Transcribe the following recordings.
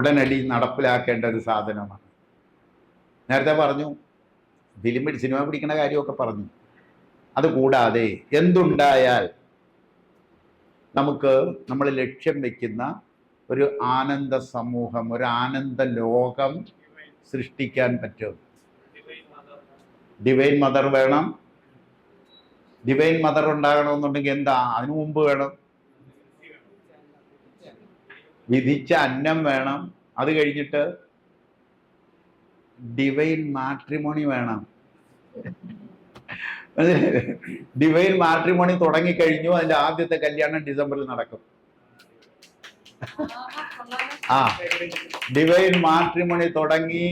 ഉടനടി നടപ്പിലാക്കേണ്ട ഒരു സാധനമാണ്. നേരത്തെ പറഞ്ഞു, സിനിമ പിടിക്കുന്ന കാര്യമൊക്കെ പറഞ്ഞു. അതുകൂടാതെ എന്തുണ്ടായാൽ നമുക്ക് നമ്മൾ ലക്ഷ്യം വെക്കുന്ന ഒരു ആനന്ദ സമൂഹം, ഒരു ആനന്ദ ലോകം സൃഷ്ടിക്കാൻ പറ്റും. ഡിവൈൻ മദർ വേണം. ഡിവൈൻ മദർ ഉണ്ടാകണമെന്നുണ്ടെങ്കിൽ എന്താ? അതിനു മുമ്പ് വേണം വിധിച്ച അന്നം വേണം. അത് കഴിഞ്ഞിട്ട് ഡിവൈൻ മാട്രിമോണി വേണം. ഡിവൈൻ മാട്രിമോണി തുടങ്ങിക്കഴിഞ്ഞു. അതിന്റെ ആദ്യത്തെ കല്യാണം ഡിസംബറിൽ നടക്കും. ഡിവൈൻ മാട്രിമോണി തുടങ്ങി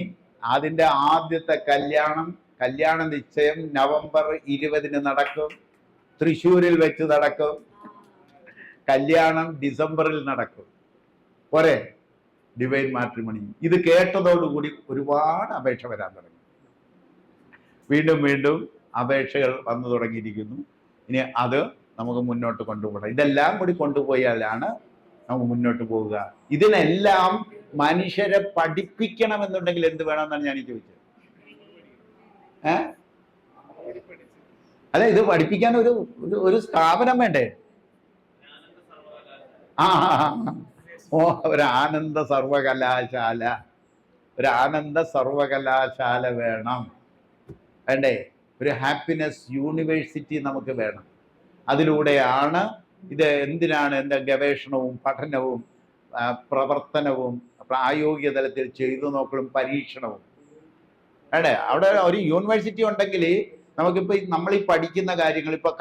അതിന്റെ ആദ്യത്തെ കല്യാണ നിശ്ചയം നവംബർ 20 നടക്കും. തൃശ്ശൂരിൽ വെച്ച് നടക്കും. കല്യാണം ഡിസംബറിൽ നടക്കും. പോരെ? Divine matrimony. ഇത് കേട്ടതോടുകൂടി ഒരുപാട് അപേക്ഷ വരാൻ തുടങ്ങി. വീണ്ടും വീണ്ടും അപേക്ഷകൾ വന്നു തുടങ്ങിയിരിക്കുന്നു. ഇനി അത് നമുക്ക് മുന്നോട്ട് കൊണ്ടുപോകണം. ഇതെല്ലാം കൂടി കൊണ്ടുപോയാലാണ് നമുക്ക് മുന്നോട്ട് പോവുക. ഇതിനെല്ലാം മനുഷ്യരെ പഠിപ്പിക്കണമെന്നുണ്ടെങ്കിൽ എന്ത് വേണമെന്നാണ് ഞാൻ ചോദിച്ചത്. അല്ല, ഇത് പഠിപ്പിക്കാൻ ഒരു സ്ഥാപനം വേണ്ടേ? ഒരു ആനന്ദ സർവകലാശാല വേണം. വേണ്ടേ? ഒരു ഹാപ്പിനെസ് യൂണിവേഴ്സിറ്റി നമുക്ക് വേണം. അതിലൂടെയാണ് ഇത് എന്തിനാണ് എൻ്റെ ഗവേഷണവും പഠനവും പ്രവർത്തനവും പ്രായോഗിക തലത്തിൽ ചെയ്തു നോക്കലും പരീക്ഷണവും വേണ്ടേ? അവിടെ ഒരു യൂണിവേഴ്സിറ്റി ഉണ്ടെങ്കിൽ നമുക്കിപ്പോൾ നമ്മൾ ഈ പഠിക്കുന്ന കാര്യങ്ങൾ, ഇപ്പോൾ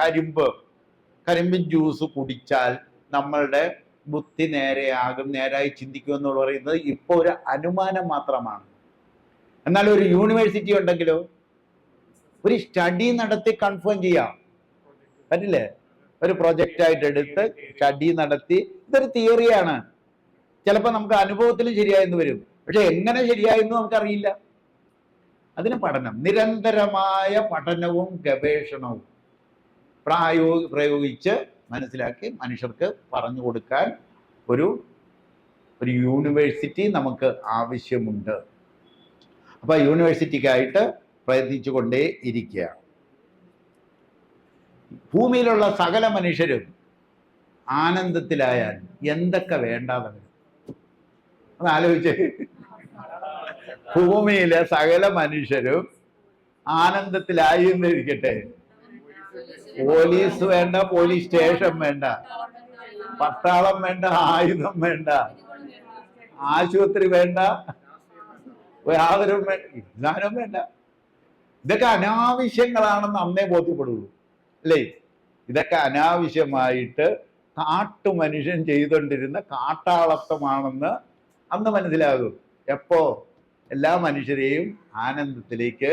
കരിമ്പിൻ ജ്യൂസ് കുടിച്ചാൽ നമ്മളുടെ ബുദ്ധി നേരെയാകും, നേരായി ചിന്തിക്കും എന്ന് പറയുന്നത് ഇപ്പോൾ ഒരു അനുമാനം മാത്രമാണ്. എന്നാൽ ഒരു യൂണിവേഴ്സിറ്റി ഉണ്ടെങ്കിലോ ഒരു സ്റ്റഡി നടത്തി കൺഫേം ചെയ്യാം. പറ്റില്ലേ? ഒരു പ്രൊജക്റ്റായിട്ട് എടുത്ത് സ്റ്റഡി നടത്തി, ഇതൊരു തിയറിയാണ്. ചിലപ്പോൾ നമുക്ക് അനുഭവത്തിലും ശരിയായെന്ന് വരും, പക്ഷെ എങ്ങനെ ശരിയായെന്ന് നമുക്കറിയില്ല. അതിന് പഠനം, നിരന്തരമായ പഠനവും ഗവേഷണവും പ്രയോഗിച്ച് മനസ്സിലാക്കി മനുഷ്യർക്ക് പറഞ്ഞു കൊടുക്കാൻ ഒരു യൂണിവേഴ്സിറ്റി നമുക്ക് ആവശ്യമുണ്ട്. അപ്പോൾ യൂണിവേഴ്സിറ്റിക്കായിട്ട് പ്രയത്നിച്ചു കൊണ്ടേ ഇരിക്കുക. ഭൂമിയിലുള്ള സകല മനുഷ്യരും ആനന്ദത്തിലായാൽ എന്തൊക്കെ വേണ്ടാതെ വരും? അത് ആലോചിച്ച്. ഭൂമിയിലെ സകല മനുഷ്യരും ആനന്ദത്തിലായി എന്നിരിക്കട്ടെ. പോലീസ് വേണ്ട, പോലീസ് സ്റ്റേഷൻ വേണ്ട, പട്ടാളം വേണ്ട, ആയുധം വേണ്ട, ആശുപത്രി വേണ്ട, യാതൊരു വിധാനവും വേണ്ട. ഇതൊക്കെ അനാവശ്യങ്ങളാണെന്ന് അന്നേ ബോധ്യപ്പെടുള്ളൂ, അല്ലേ? ഇതൊക്കെ അനാവശ്യമായിട്ട് മനുഷ്യൻ ചെയ്തുകൊണ്ടിരുന്ന കാട്ടാളത്വമാണെന്ന് അന്ന് മനസ്സിലാകും. എപ്പോ എല്ലാ മനുഷ്യരെയും ആനന്ദത്തിലേക്ക്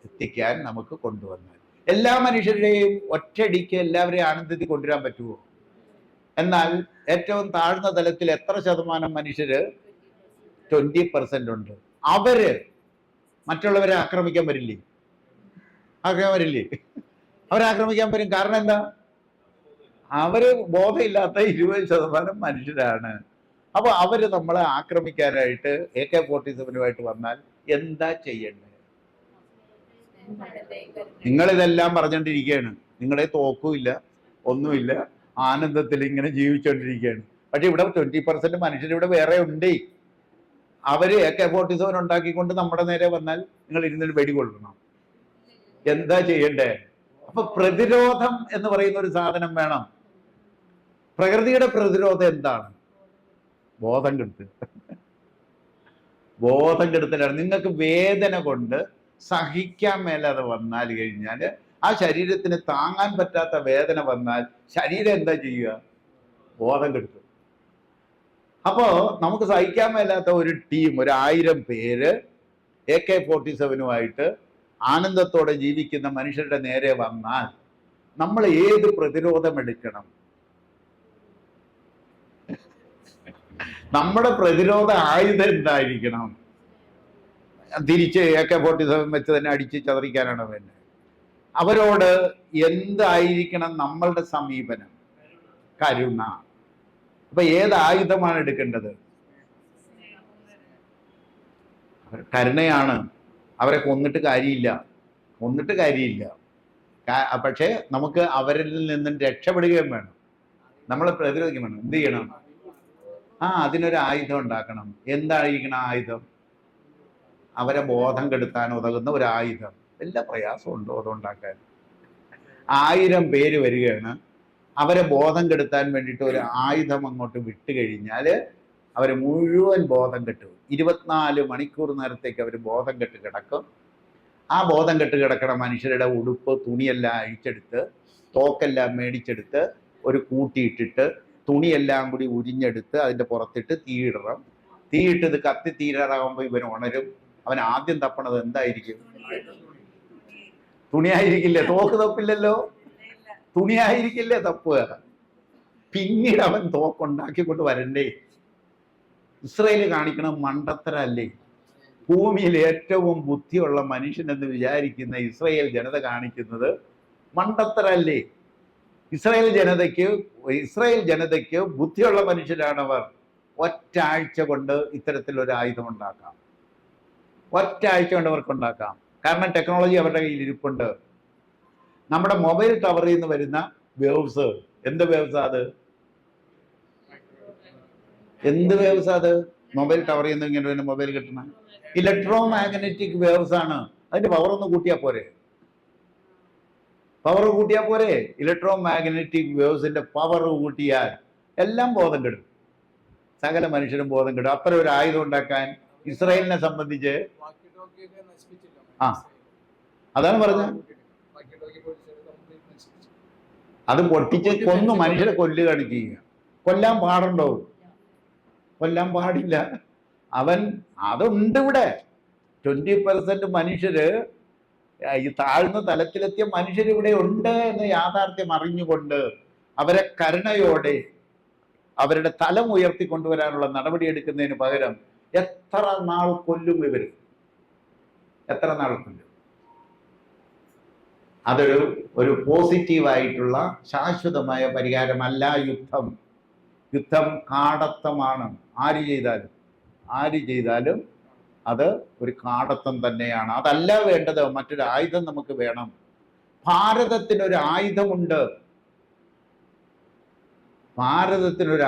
എത്തിക്കാൻ നമുക്ക് കൊണ്ടുവന്നാൽ. എല്ലാ മനുഷ്യരുടെയും ഒറ്റയടിക്ക് എല്ലാവരെയും ആനന്ദത്തിൽ കൊണ്ടുവരാൻ പറ്റുമോ? എന്നാൽ ഏറ്റവും താഴ്ന്ന തലത്തിൽ എത്ര ശതമാനം മനുഷ്യര്? 20% ഉണ്ട്. അവര് മറ്റുള്ളവരെ ആക്രമിക്കാൻ വരില്ലേ? അവരാക്രമിക്കാൻ വരും. കാരണം എന്താ? അവര് ബോധമില്ലാത്ത 20% മനുഷ്യരാണ്. അപ്പൊ അവര് നമ്മളെ ആക്രമിക്കാനായിട്ട് AK-47 വന്നാൽ എന്താ ചെയ്യേണ്ടത്? നിങ്ങളിതെല്ലാം പറഞ്ഞുകൊണ്ടിരിക്കുകയാണ്. നിങ്ങളെ തോക്കുമില്ല, ഒന്നുമില്ല, ആനന്ദത്തിൽ ഇങ്ങനെ ജീവിച്ചുകൊണ്ടിരിക്കുകയാണ്. പക്ഷെ ഇവിടെ 20% മനുഷ്യരിവിടെ വേറെ ഉണ്ട്. അവര് AK-47 ഉണ്ടാക്കിക്കൊണ്ട് നമ്മുടെ നേരെ വന്നാൽ നിങ്ങൾ ഇരുന്നിട്ട് വെടികൊള്ളണം. എന്താ ചെയ്യണ്ടേ? അപ്പൊ പ്രതിരോധം എന്ന് പറയുന്ന ഒരു സാധനം വേണം. പ്രകൃതിയുടെ പ്രതിരോധം എന്താണ്? ബോധം കെടുത്തലാണ്. നിങ്ങൾക്ക് വേദന കൊണ്ട് സഹിക്കാൻ മേലാതെ വന്നാൽ കഴിഞ്ഞാൽ, ആ ശരീരത്തിന് താങ്ങാൻ പറ്റാത്ത വേദന വന്നാൽ ശരീരം എന്താ ചെയ്യുക? ബോധം കെടുത്തും. അപ്പോ നമുക്ക് സഹിക്കാൻ മേലാത്ത ഒരു ടീം, 1000 പേര് AK-47 ആനന്ദത്തോടെ ജീവിക്കുന്ന മനുഷ്യരുടെ നേരെ വന്നാൽ നമ്മൾ ഏത് പ്രതിരോധം എടുക്കണം? നമ്മുടെ പ്രതിരോധ ആയുധം എന്തായിരിക്കണം? തിരിച്ച് AK-47 വെച്ച് തന്നെ അടിച്ച് ചതറിക്കാനാണ് വേണ്ടത്. അവരോട് എന്തായിരിക്കണം നമ്മളുടെ സമീപനം? കരുണ. അപ്പൊ ഏത് ആയുധമാണ് എടുക്കേണ്ടത്? കരുണയാണ്. അവരെ കൊന്നിട്ട് കാര്യമില്ല, പക്ഷേ നമുക്ക് അവരിൽ നിന്നും രക്ഷപ്പെടുകയും വേണം, നമ്മളെ പ്രതിരോധിക്കുകയും വേണം. എന്ത് ചെയ്യണം? അതിനൊരു ആയുധം ഉണ്ടാക്കണം. എന്തായിരിക്കണം ആയുധം? അവരെ ബോധം കെടുത്താൻ ഉതകുന്ന ഒരു ആയുധം. എല്ലാ പ്രയാസമുണ്ടോ അതുണ്ടാക്കാൻ? 1000 പേര് വരികയാണ്, അവരെ ബോധം കെടുത്താൻ വേണ്ടിയിട്ട് ഒരു ആയുധം അങ്ങോട്ട് വിട്ട് കഴിഞ്ഞാൽ അവർ മുഴുവൻ ബോധം കെട്ടു. 24 മണിക്കൂർ നേരത്തേക്ക് അവർ ബോധം കെട്ട് കിടക്കും. ആ ബോധം കെട്ട് കിടക്കണ മനുഷ്യരുടെ ഉടുപ്പ് തുണിയെല്ലാം അഴിച്ചെടുത്ത്, തോക്കെല്ലാം മേടിച്ചെടുത്ത് ഒരു കൂട്ടിയിട്ടിട്ട് തുണിയെല്ലാം കൂടി ഉരിഞ്ഞെടുത്ത് അതിൻ്റെ പുറത്തിട്ട് തീയിടണം. തീയിട്ട് ഇത് കത്തി തീരാറാകുമ്പോൾ ഇവൻ ഉണരും. അവൻ ആദ്യം തപ്പണത് എന്തായിരിക്കും? തുണിയായിരിക്കില്ലേ? തോക്ക് തപ്പില്ലല്ലോ, തുണിയായിരിക്കില്ലേ തപ്പുക. പിന്നീട് അവൻ തോക്കുണ്ടാക്കിക്കൊണ്ട് വരണ്ടേ? ഇസ്രയേൽ കാണിക്കണം മണ്ടത്തരല്ലേ? ഭൂമിയിൽ ഏറ്റവും ബുദ്ധിയുള്ള മനുഷ്യനെന്ന് വിചാരിക്കുന്ന ഇസ്രയേൽ ജനത കാണിക്കുന്നത് മണ്ടത്തരല്ലേ? ഇസ്രയേൽ ജനതയ്ക്ക് ബുദ്ധിയുള്ള മനുഷ്യരാണവർ. ഒറ്റാഴ്ച കൊണ്ട് ഇത്തരത്തിലൊരു ആയുധം ഉണ്ടാക്കാം, ഒറ്റാഴ്ച കൊണ്ട് അവർക്കുണ്ടാക്കാം. കാരണം ടെക്നോളജി അവരുടെ കയ്യിൽ ഇരിപ്പുണ്ട്. നമ്മുടെ മൊബൈൽ ടവറിൽ നിന്ന് വരുന്ന വേവ്സ്, എന്ത് വേവ്സാ അത്? മൊബൈൽ ടവറിൽ നിന്ന് ഇങ്ങനെ വരുന്ന മൊബൈൽ കിട്ടണ ഇലക്ട്രോ മാഗ്നറ്റിക് വേവ്സ് ആണ്. അതിന്റെ പവർ ഒന്ന് കൂട്ടിയാൽ പോരെ? ഇലക്ട്രോ മാഗ്നറ്റിക് വേവ്സിന്റെ പവർ കൂട്ടിയാൽ എല്ലാം ബോധം കെടും, സകല മനുഷ്യരും ബോധം കെടും. അപ്പുറം ഒരു ആയുധം ഉണ്ടാക്കാൻ ഇസ്രായേലിനെ സംബന്ധിച്ച് അതാണ് പറഞ്ഞത്. അത് പൊട്ടിച്ച് കൊന്നു മനുഷ്യരെ കൊല്ലുകയാണ് ചെയ്യുക. കൊല്ലാൻ പാടുണ്ടോ? കൊല്ലാൻ പാടില്ല. അതുണ്ട് ഇവിടെ. 20% മനുഷ്യര്, ഈ താഴ്ന്ന തലത്തിലെത്തിയ മനുഷ്യരിവിടെ ഉണ്ട് എന്ന് യാഥാർത്ഥ്യം അറിഞ്ഞുകൊണ്ട് അവരെ കരുണയോടെ അവരുടെ തലം ഉയർത്തിക്കൊണ്ടുവരാനുള്ള നടപടി എടുക്കുന്നതിന് പകരം എത്ര നാൾ കൊല്ലും ഇവര്? എത്ര നാൾ കൊല്ലും? അതൊരു പോസിറ്റീവായിട്ടുള്ള ശാശ്വതമായ പരിഹാരമല്ല യുദ്ധം. യുദ്ധം കാടത്തമാണ്. ആര് ചെയ്താലും അത് ഒരു കാടത്തം തന്നെയാണ്. അതല്ല വേണ്ടത്. മറ്റൊരു ആയുധം നമുക്ക് വേണം. ഭാരതത്തിനൊരു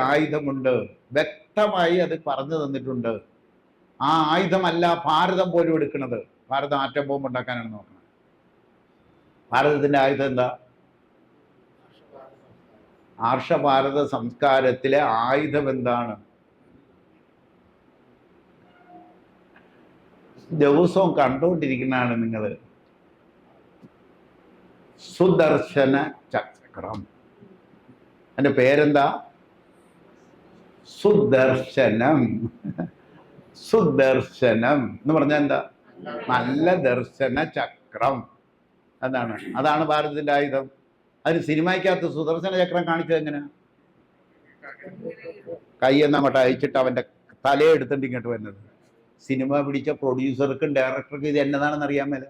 ആയുധമുണ്ട്, വ്യക്തമായി അത് പറഞ്ഞു തന്നിട്ടുണ്ട്. ആ ആയുധമല്ല ഭാരതം പോലും എടുക്കുന്നത്. ഭാരതം ആറ്റം ബോംബ് ഉണ്ടാക്കാനാണ് നോക്കുന്നത്. ഭാരതത്തിന്റെ ആയുധം എന്താ? ആർഷഭാരത സംസ്കാരത്തിലെ ആയുധം എന്താണ്? ദിവസവും കണ്ടുകൊണ്ടിരിക്കുന്നതാണ് നിങ്ങൾ. സുദർശന ചക്രം. അതിന്റെ പേരെന്താ? സുദർശനം എന്ന് പറഞ്ഞാൽ എന്താ? നല്ല ദർശന ചക്രം. അതാണ് ഭാരതത്തിന്റെ ആയുധം. അതിന് സിനിമയ്ക്കകത്ത് സുദർശന ചക്രം കാണിച്ചത് എങ്ങനെ? കൈയെന്ന് അങ്ങോട്ട് അയച്ചിട്ട് അവന്റെ തലയെടുത്തിട്ട് ഇങ്ങോട്ട് വരുന്നത്. സിനിമ പിടിച്ച പ്രൊഡ്യൂസർക്കും ഡയറക്ടർക്കും ഇത് എന്നതാണെന്ന് അറിയാൻ മേല.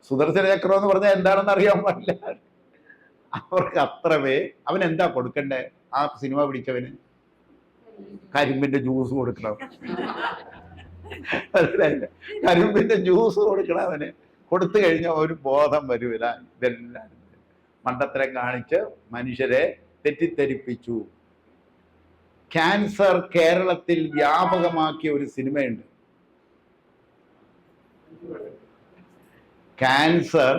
സുദർശന ചക്രം എന്ന് പറഞ്ഞാൽ എന്താണെന്ന് അറിയാൻ പാടില്ല അവർക്ക്. അത്രമേ അവൻ എന്താ കൊടുക്കണ്ടേ? ആ സിനിമ പിടിച്ചവന് കരിമ്പിന്റെ ജ്യൂസ് കൊടുക്കണം. കരിമ്പിന്റെ ജ്യൂസ് കൊടുക്കണം അവന്. കൊടുത്തു കഴിഞ്ഞാൽ ഒരു ബോധം വരൂല. ഇതെല്ലാം മണ്ടത്തരം കാണിച്ച് മനുഷ്യരെ തെറ്റിദ്ധരിപ്പിച്ചു. ക്യാൻസർ കേരളത്തിൽ വ്യാപകമാക്കിയ ഒരു സിനിമയുണ്ട്. ക്യാൻസർ,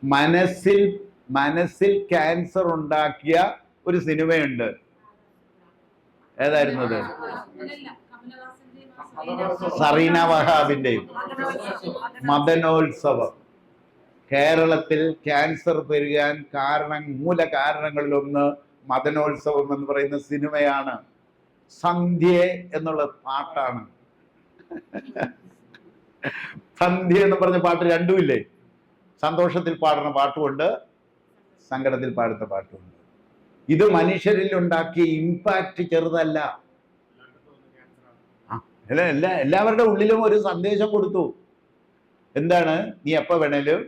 മനസ്സിൽ ക്യാൻസർ ഉണ്ടാക്കിയ ഒരു സിനിമയുണ്ട്. ഏതായിരുന്നത്? സറീന വഹാബിന്റെയും മദനോത്സവം. കേരളത്തിൽ ക്യാൻസർ പെരുകാൻ മൂല കാരണങ്ങളിലൊന്ന് മദനോത്സവം എന്ന് പറയുന്ന സിനിമയാണ്. സന്ധ്യ എന്നുള്ള പാട്ടാണ്. സന്ധ്യ എന്ന് പറഞ്ഞ പാട്ട് രണ്ടുമില്ലേ? സന്തോഷത്തിൽ പാടുന്ന പാട്ടുമുണ്ട്, സങ്കടത്തിൽ പാടുന്ന പാട്ടുമുണ്ട്. ഇത് മനുഷ്യരിൽ ഉണ്ടാക്കിയ ഇമ്പാക്റ്റ് ചെറുതല്ല. എല്ലാവരുടെ ഉള്ളിലും ഒരു സന്ദേശം കൊടുത്തു. എന്താണ്? നീ എപ്പോ വേണേലും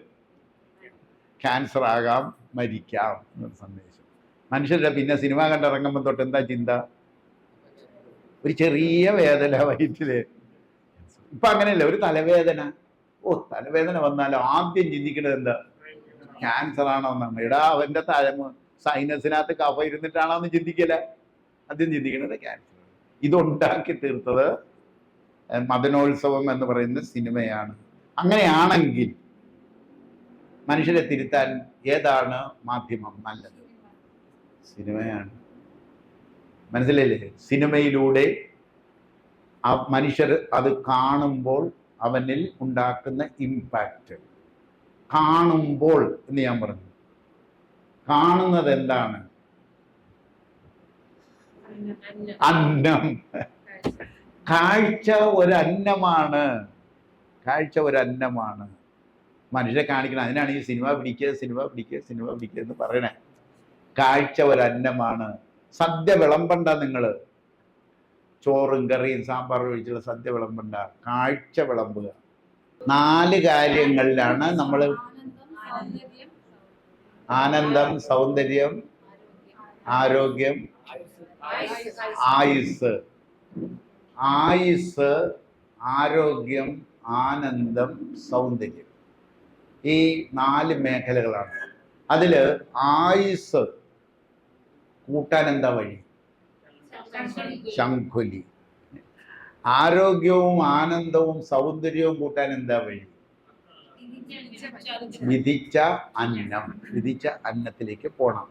ക്യാൻസർ ആകാം, മരിക്കാം എന്നൊരു സന്ദേശം. മനുഷ്യരുടെ പിന്നെ സിനിമ കണ്ടിറങ്ങുമ്പോൾ തൊട്ട് എന്താ ചിന്ത? ഒരു ചെറിയ വേദന വയറ്റില്. ഇപ്പൊ അങ്ങനെയല്ല. ഒരു തലവേദന, തലവേദന വന്നാലും ആദ്യം ചിന്തിക്കുന്നത് എന്താ? ക്യാൻസർ ആണോ എന്നാണ്. എടാ, അവന്റെ സൈനസിനകത്ത് കഫ ഇരുന്നിട്ടാണോ എന്ന് ചിന്തിക്കല. ആദ്യം ചിന്തിക്കുന്നത് ക്യാൻസർ. ഇതുണ്ടാക്കി തീർത്തത് മദനോത്സവം എന്ന് പറയുന്ന സിനിമയാണ്. അങ്ങനെയാണെങ്കിൽ മനുഷ്യരെ തിരുത്താൻ ഏതാണ് മാധ്യമം നല്ലത്? സിനിമയാണ്. മനസ്സിലല്ലേ? സിനിമയിലൂടെ ആ മനുഷ്യർ അത് കാണുമ്പോൾ അവനിൽ ഉണ്ടാക്കുന്ന ഇമ്പാക്റ്റ്, കാണുമ്പോൾ എന്ന് ഞാൻ പറഞ്ഞു. കാണുന്നത് എന്താണ്? അന്നം. കാഴ്ച ഒരു അന്നമാണ്. കാഴ്ച ഒരു അന്നമാണ്. മനുഷ്യരെ കാണിക്കണം. അതിനാണ് ഈ സിനിമ പിടിക്കുക, സിനിമ പിടിക്കുക, സിനിമ പിടിക്കുക എന്ന് പറയണേ. കാഴ്ച ഒരു അന്നമാണ്. സദ്യ വിളമ്പണ്ട നിങ്ങൾ. ചോറും കറിയും സാമ്പാറും ഒഴിച്ചുള്ള സദ്യ വിളമ്പണ്ട. കാഴ്ച വിളമ്പുക. 4 കാര്യങ്ങളിലാണ് നമ്മൾ ആനന്ദം, സൗന്ദര്യം, ആരോഗ്യം, ആയുസ്. ആയുസ്, ആരോഗ്യം, ആനന്ദം, സൗന്ദര്യം. ഈ 4 മേഖലകളാണ്. അതില് ആയുസ് കൂട്ടാൻ എന്താ വഴി? ശംഖുലി. ആരോഗ്യവും ആനന്ദവും സൗന്ദര്യവും കൂട്ടാൻ എന്താ വഴി? വിധിച്ച അന്നം. വിധിച്ച അന്നത്തിലേക്ക് പോകണം.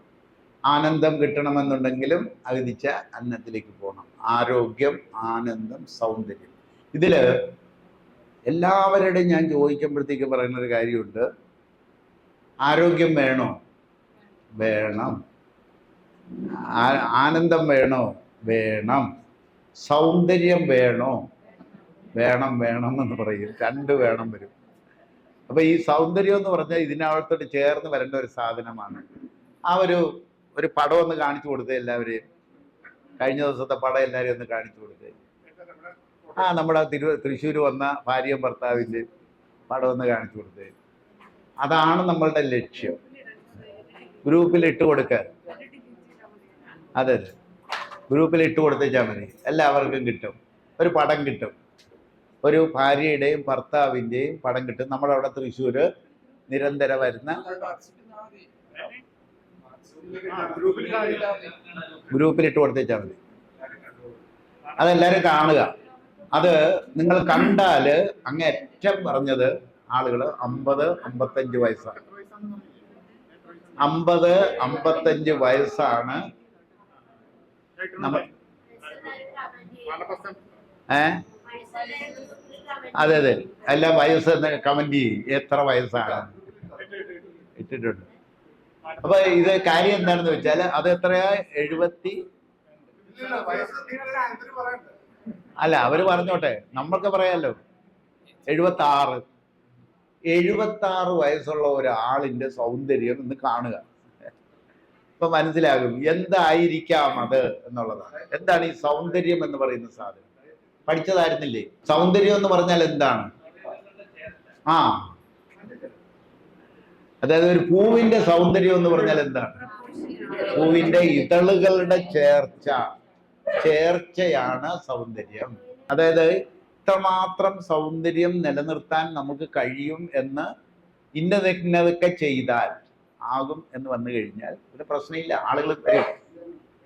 ആനന്ദം കിട്ടണമെന്നുണ്ടെങ്കിലും വിധിച്ച അന്നത്തിലേക്ക് പോകണം. ആരോഗ്യം, ആനന്ദം, സൗന്ദര്യം. ഇതില് എല്ലാവരുടെയും ഞാൻ ചോദിക്കുമ്പോഴത്തേക്ക് പറയുന്നൊരു കാര്യമുണ്ട്. ആരോഗ്യം വേണോ? വേണം. ആനന്ദം വേണോ? വേണം. സൗന്ദര്യം വേണോ? വേണം. വേണം എന്ന് പറയും. 2 വേണം വരും. അപ്പൊ ഈ സൗന്ദര്യം എന്ന് പറഞ്ഞാൽ ഇതിനകത്തോട്ട് ചേർന്ന് വരേണ്ട ഒരു സാധനമാണ്. ആ ഒരു പടം ഒന്ന് കാണിച്ചു കൊടുത്തേ എല്ലാവരെയും. കഴിഞ്ഞ ദിവസത്തെ പടം എല്ലാവരെയും ഒന്ന് കാണിച്ചു കൊടുത്തേ. നമ്മുടെ തൃശ്ശൂർ വന്ന ഭാര്യയും ഭർത്താവിൻ്റെ പടം ഒന്ന് കാണിച്ചു കൊടുത്തേ. അതാണ് നമ്മളുടെ ലക്ഷ്യം. ഗ്രൂപ്പിൽ ഇട്ട് കൊടുക്കാൻ. അതെ, ഗ്രൂപ്പിൽ ഇട്ട് കൊടുത്തേച്ചാൽ മതി. എല്ലാവർക്കും കിട്ടും. ഒരു പടം കിട്ടും. ഒരു ഭാര്യയുടെയും ഭർത്താവിൻ്റെയും പടം കിട്ടും. നമ്മുടെ അവിടെ തൃശ്ശൂര് നിരന്തരം വരുന്ന ഗ്രൂപ്പിൽ ഇട്ട് കൊടുത്തേച്ചാൽ മതി. അതെല്ലാവരും കാണുക. അത് നിങ്ങൾ കണ്ടാല് അങ്ങേറ്റം പറഞ്ഞത് ആളുകൾ 50-55 വയസ്സാണ്. 50-55 വയസ്സാണ്. അതെ അതെ, എല്ലാ വയസ്സ് കമന്റ് ചെയ്യും. എത്ര വയസ്സാണ് ഇട്ടിട്ടുണ്ട്. അപ്പൊ ഇത് കാര്യം എന്താണെന്ന് വെച്ചാൽ അത് എത്രയാ? 70. അല്ല, അവര് പറഞ്ഞോട്ടെ, നമ്മൾക്ക് പറയാലോ. 76. 76 വയസ്സുള്ള ഒരാളിന്റെ സൗന്ദര്യം ഒന്ന് കാണുക. ഇപ്പൊ മനസ്സിലാകും എന്തായിരിക്കാം അത് എന്നുള്ളതാണ്. എന്താണ് ഈ സൗന്ദര്യം എന്ന് പറയുന്ന സാധനം? പഠിച്ചതായിരുന്നില്ലേ? സൗന്ദര്യം എന്ന് പറഞ്ഞാൽ എന്താണ്? അതായത് ഒരു പൂവിന്റെ സൗന്ദര്യം എന്ന് പറഞ്ഞാൽ എന്താണ്? പൂവിന്റെ ഇതളുകളുടെ ചേർച്ചയാണ് സൗന്ദര്യം. അതായത് ഇത്രമാത്രം സൗന്ദര്യം നിലനിർത്താൻ നമുക്ക് കഴിയും എന്ന് ഇന്നതൊക്കെ ചെയ്താൽ ആകും എന്ന് വന്നു കഴിഞ്ഞാൽ ഒരു പ്രശ്നമില്ല. ആളുകൾ വരും.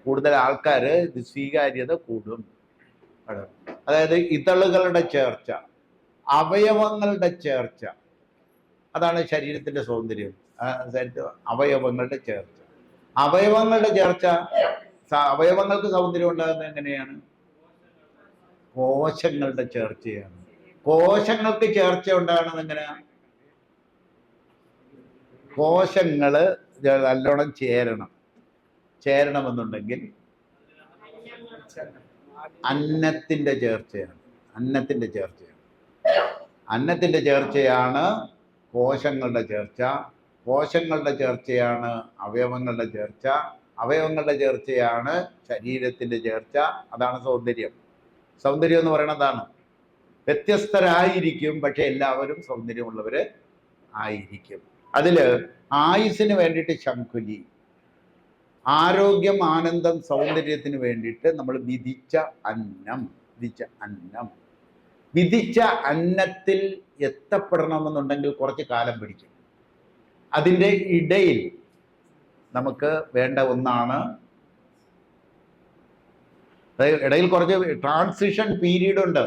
കൂടുതൽ ആൾക്കാർ ഇത് സ്വീകാര്യത കൂടും. അതായത് ഇതളുകളുടെ ചേർച്ച, അവയവങ്ങളുടെ ചേർച്ച, അതാണ് ശരീരത്തിന്റെ സൗന്ദര്യം. അവയവങ്ങളുടെ ചേർച്ച. അവയവങ്ങൾക്ക് സൗന്ദര്യം ഉണ്ടാകുന്നത് എങ്ങനെയാണ്? കോശങ്ങളുടെ ചേർച്ചയാണ്. കോശങ്ങൾക്ക് ചേർച്ച ഉണ്ടാകുന്നത് എങ്ങനെയാണ്? കോശങ്ങള് നല്ലോണം ചേരണമെന്നുണ്ടെങ്കിൽ അന്നത്തിന്റെ ചേർച്ചയാണ്. അന്നത്തിന്റെ ചേർച്ചയാണ് കോശങ്ങളുടെ ചേർച്ച. കോശങ്ങളുടെ ചേർച്ചയാണ് അവയവങ്ങളുടെ ചേർച്ച. അവയവങ്ങളുടെ ചേർച്ചയാണ് ശരീരത്തിന്റെ ചേർച്ച. അതാണ് സൗന്ദര്യം. സൗന്ദര്യം എന്ന് പറയുന്നതാണ്. വ്യത്യസ്തരായിരിക്കും, പക്ഷെ എല്ലാവരും സൗന്ദര്യമുള്ളവര് ആയിരിക്കും. അതില് ആയുസ്സിന് വേണ്ടിയിട്ട് ശംഖുലി, ആരോഗ്യം, ആനന്ദം, സൗന്ദര്യത്തിന് വേണ്ടിയിട്ട് നമ്മൾ വിധിച്ച അന്നം. വിധിച്ച അന്നത്തിൽ എത്തപ്പെടണമെന്നുണ്ടെങ്കിൽ കുറച്ച് കാലം പിടിക്കും. അതിൻ്റെ ഇടയിൽ നമുക്ക് വേണ്ട ഒന്നാണ്, അതായത് ഇടയിൽ കുറച്ച് ട്രാൻസിഷൻ പീരീഡ് ഉണ്ട്.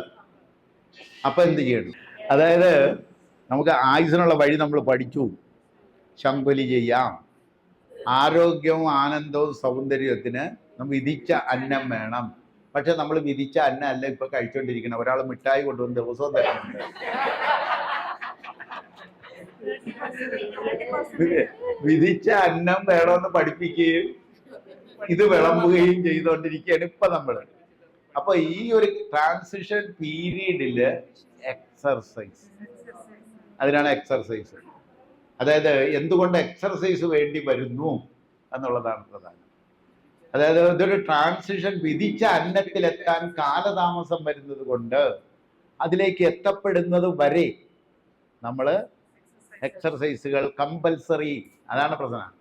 അപ്പൊ എന്ത് ചെയ്യണം? അതായത് നമുക്ക് ആയുസിനുള്ള വഴി നമ്മൾ പഠിച്ചു. ശങ്കുലി ചെയ്യാം. ആരോഗ്യവും ആനന്ദവും സൗന്ദര്യത്തിന് നമ്മൾ വിധിച്ച അന്നം വേണം. പക്ഷെ നമ്മൾ വിധിച്ച അന്നം അല്ല ഇപ്പൊ കഴിച്ചോണ്ടിരിക്കണം. ഒരാൾ മിഠായി കൊണ്ടുവന്ന് ദിവസവും തരുന്നുണ്ട്. വിധിച്ച അന്നം വേണമെന്ന് പഠിപ്പിക്കുകയും ഇത് വിളമ്പുകയും ചെയ്തുകൊണ്ടിരിക്കുകയാണ് ഇപ്പൊ നമ്മള്. അപ്പൊ ഈ ഒരു ട്രാൻസിഷൻ പീരീഡില് എക്സർസൈസ്, അതിനാണ് എക്സർസൈസ്. അതായത് എന്തുകൊണ്ട് എക്സർസൈസ് വേണ്ടി വരുന്നു എന്നുള്ളതാണ് പ്രധാനം. അതായത് ഇതൊരു ട്രാൻസിഷൻ, വിധിച്ച അന്നത്തിലെത്താൻ കാലതാമസം വരുന്നത് കൊണ്ട് അതിലേക്ക് എത്തപ്പെടുന്നത് വരെ നമ്മൾ എക്സർസൈസുകൾ കമ്പൽസറി. അതാണ് പ്രധാനം.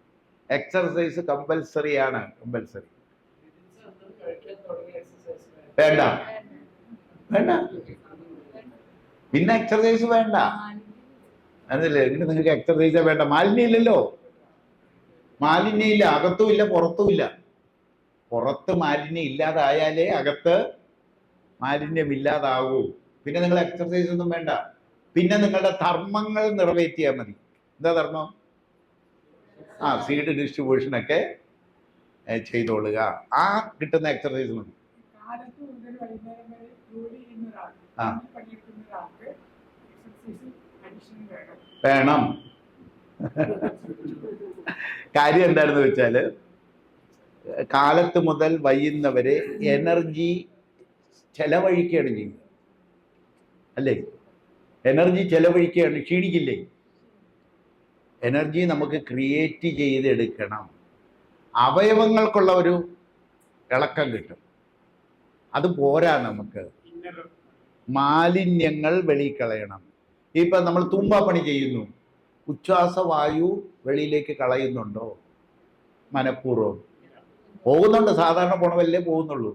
എക്സർസൈസ് കമ്പൽസറി ആണ്. കമ്പൽസറി വേണ്ട, വേണ്ട, പിന്നെ എക്സർസൈസ് വേണ്ട. അതല്ലേ എന്നിട്ട് നിങ്ങൾക്ക് എക്സർസൈസ് വേണ്ട. മാലിന്യം ഇല്ലല്ലോ. മാലിന്യം ഇല്ല, അകത്തും ഇല്ല പുറത്തും ഇല്ല. പുറത്ത് മാലിന്യം ഇല്ലാതായാലേ അകത്ത് മാലിന്യം ഇല്ലാതാവൂ. പിന്നെ നിങ്ങൾ എക്സർസൈസ് ഒന്നും വേണ്ട. പിന്നെ നിങ്ങളുടെ ധർമ്മങ്ങൾ നിറവേറ്റിയാൽ മതി. എന്താ ധർമ്മം? സീഡ് ഡിസ്ട്രിബ്യൂഷൻ ഒക്കെ ചെയ്തോളുക. ആ കിട്ടുന്ന എക്സർസൈസ് മതി. വേണം. കാര്യം എന്താണെന്ന് വെച്ചാല് കാലത്ത് മുതൽ വൈകുന്നവരെ എനർജി ചെലവഴിക്കുകയാണ് ചെയ്യുന്നത്, അല്ലേ? എനർജി ചെലവഴിക്കുകയാണ്. ക്ഷീണിക്കില്ലേ? എനർജി നമുക്ക് ക്രിയേറ്റ് ചെയ്തെടുക്കണം. അവയവങ്ങൾക്കുള്ള ഒരു ഇളക്കം കിട്ടും. അത് പോരാ. നമുക്ക് മാലിന്യങ്ങൾ വെളിക്കളയണം. ഇപ്പൊ നമ്മൾ തൂമ്പാപ്പണി ചെയ്യുന്നു, ഉച്ഛ്വാസവായു വെളിയിലേക്ക് കളയുന്നുണ്ടോ? മനഃപൂർവ്വം പോകുന്നുണ്ട്. സാധാരണ പോണവല്ലേ പോകുന്നുള്ളൂ.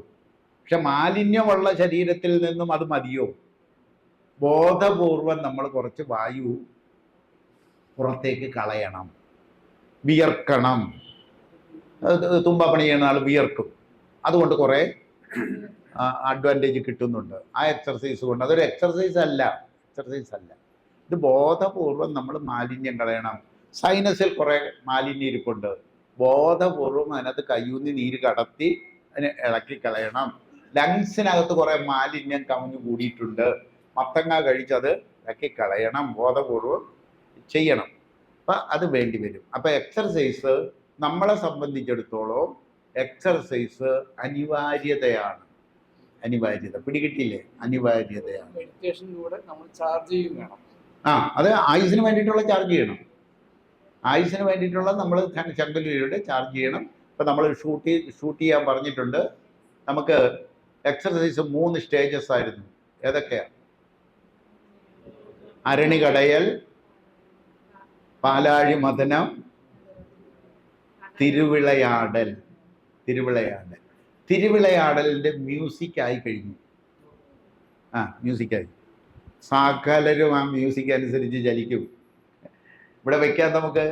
പക്ഷെ മാലിന്യമുള്ള ശരീരത്തിൽ നിന്നും അത് മതിയോ? ബോധപൂർവം നമ്മൾ കുറച്ച് വായു പുറത്തേക്ക് കളയണം. വിയർക്കണം. തുമ്പാപ്പണി ചെയ്യുന്ന ആൾ വിയർക്കും. അതുകൊണ്ട് കുറേ അഡ്വാൻറ്റേജ് കിട്ടുന്നുണ്ട് ആ എക്സർസൈസ് കൊണ്ട്. അതൊരു എക്സർസൈസ് അല്ല. ഇത് ബോധപൂർവം നമ്മൾ മാലിന്യം കളയണം. സൈനസിൽ കുറേ മാലിന്യം ഇരിപ്പുണ്ട്. ബോധപൂർവം അതിനകത്ത് കയ്യൂന്നി നീര് കടത്തി അതിനെ ഇളക്കി കളയണം. ലങ്സിനകത്ത് കുറേ മാലിന്യം കവിഞ്ഞു കൂടിയിട്ടുണ്ട്. മത്തങ്ങ കഴിച്ചത് ഇളക്കി കളയണം. ബോധപൂർവം ചെയ്യണം. അപ്പം അത് വേണ്ടി വരും. അപ്പം എക്സർസൈസ് നമ്മളെ സംബന്ധിച്ചിടത്തോളം എക്സർസൈസ് അനിവാര്യതയാണ്. അനിവാര്യത പിടികിട്ടില്ലേ? അനിവാര്യതയാണ്. അത് ആയുസിന് വേണ്ടിയിട്ടുള്ള ചാർജ് ചെയ്യണം. ആയുസിന് വേണ്ടിയിട്ടുള്ള നമ്മൾ ശങ്കുലിയുടെ ചാർജ് ചെയ്യണം. ഇപ്പം നമ്മൾ ഷൂട്ട് ചെയ്യാൻ പറഞ്ഞിട്ടുണ്ട്. നമുക്ക് എക്സർസൈസ് 3 സ്റ്റേജസ് ആയിരുന്നു. ഏതൊക്കെയാണ്? അരണികടയൽ, പാലാഴി മഥനം, തിരുവിളയാടൽ. തിരുവിളയാടലിൻ്റെ മ്യൂസിക് ആയി കഴിഞ്ഞു. മ്യൂസിക്കായി. സകലരും ആ മ്യൂസിക് അനുസരിച്ച് ചലിക്കും. ഇവിടെ വെക്കാൻ നമുക്ക്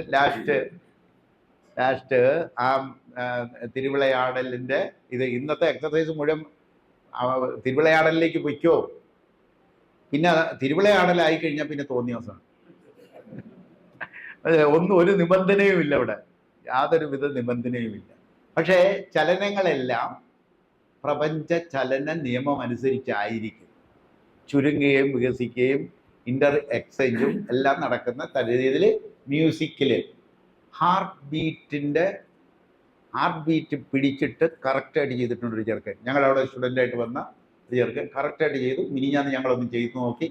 ലാസ്റ്റ് ആ തിരുവിളയാടലിൻ്റെ ഇത് ഇന്നത്തെ എക്സർസൈസ് മുഴുവൻ തിരുവിളയാടലിലേക്ക് പൊയ്ക്കോ. പിന്നെ തിരുവിളയാടലായി കഴിഞ്ഞാൽ പിന്നെ തോന്നിയ ദിവസമാണ്. ഒരു നിബന്ധനയുമില്ല ഇവിടെ. യാതൊരുവിധ നിബന്ധനയുമില്ല. പക്ഷേ ചലനങ്ങളെല്ലാം പ്രപഞ്ച ചലന നിയമം അനുസരിച്ചായിരിക്കും. ചുരുങ്ങുകയും വികസിക്കുകയും ഇന്റർ എക്സ്ചേഞ്ചും എല്ലാം നടക്കുന്ന രീതിയിൽ മ്യൂസിക്കിൽ ഹാർട്ട് ബീറ്റ് പിടിച്ചിട്ട് കറക്റ്റായിട്ട് ചെയ്തിട്ടുണ്ട് ഒരു ചെറുക്കൻ. ഞങ്ങളവിടെ സ്റ്റുഡൻ്റായിട്ട് വന്ന ഒരു ചെറുക്കൻ കറക്റ്റായിട്ട് ചെയ്തു. മിനിഞ്ഞാന്ന് ഞങ്ങളൊന്ന് ചെയ്തു നോക്കി.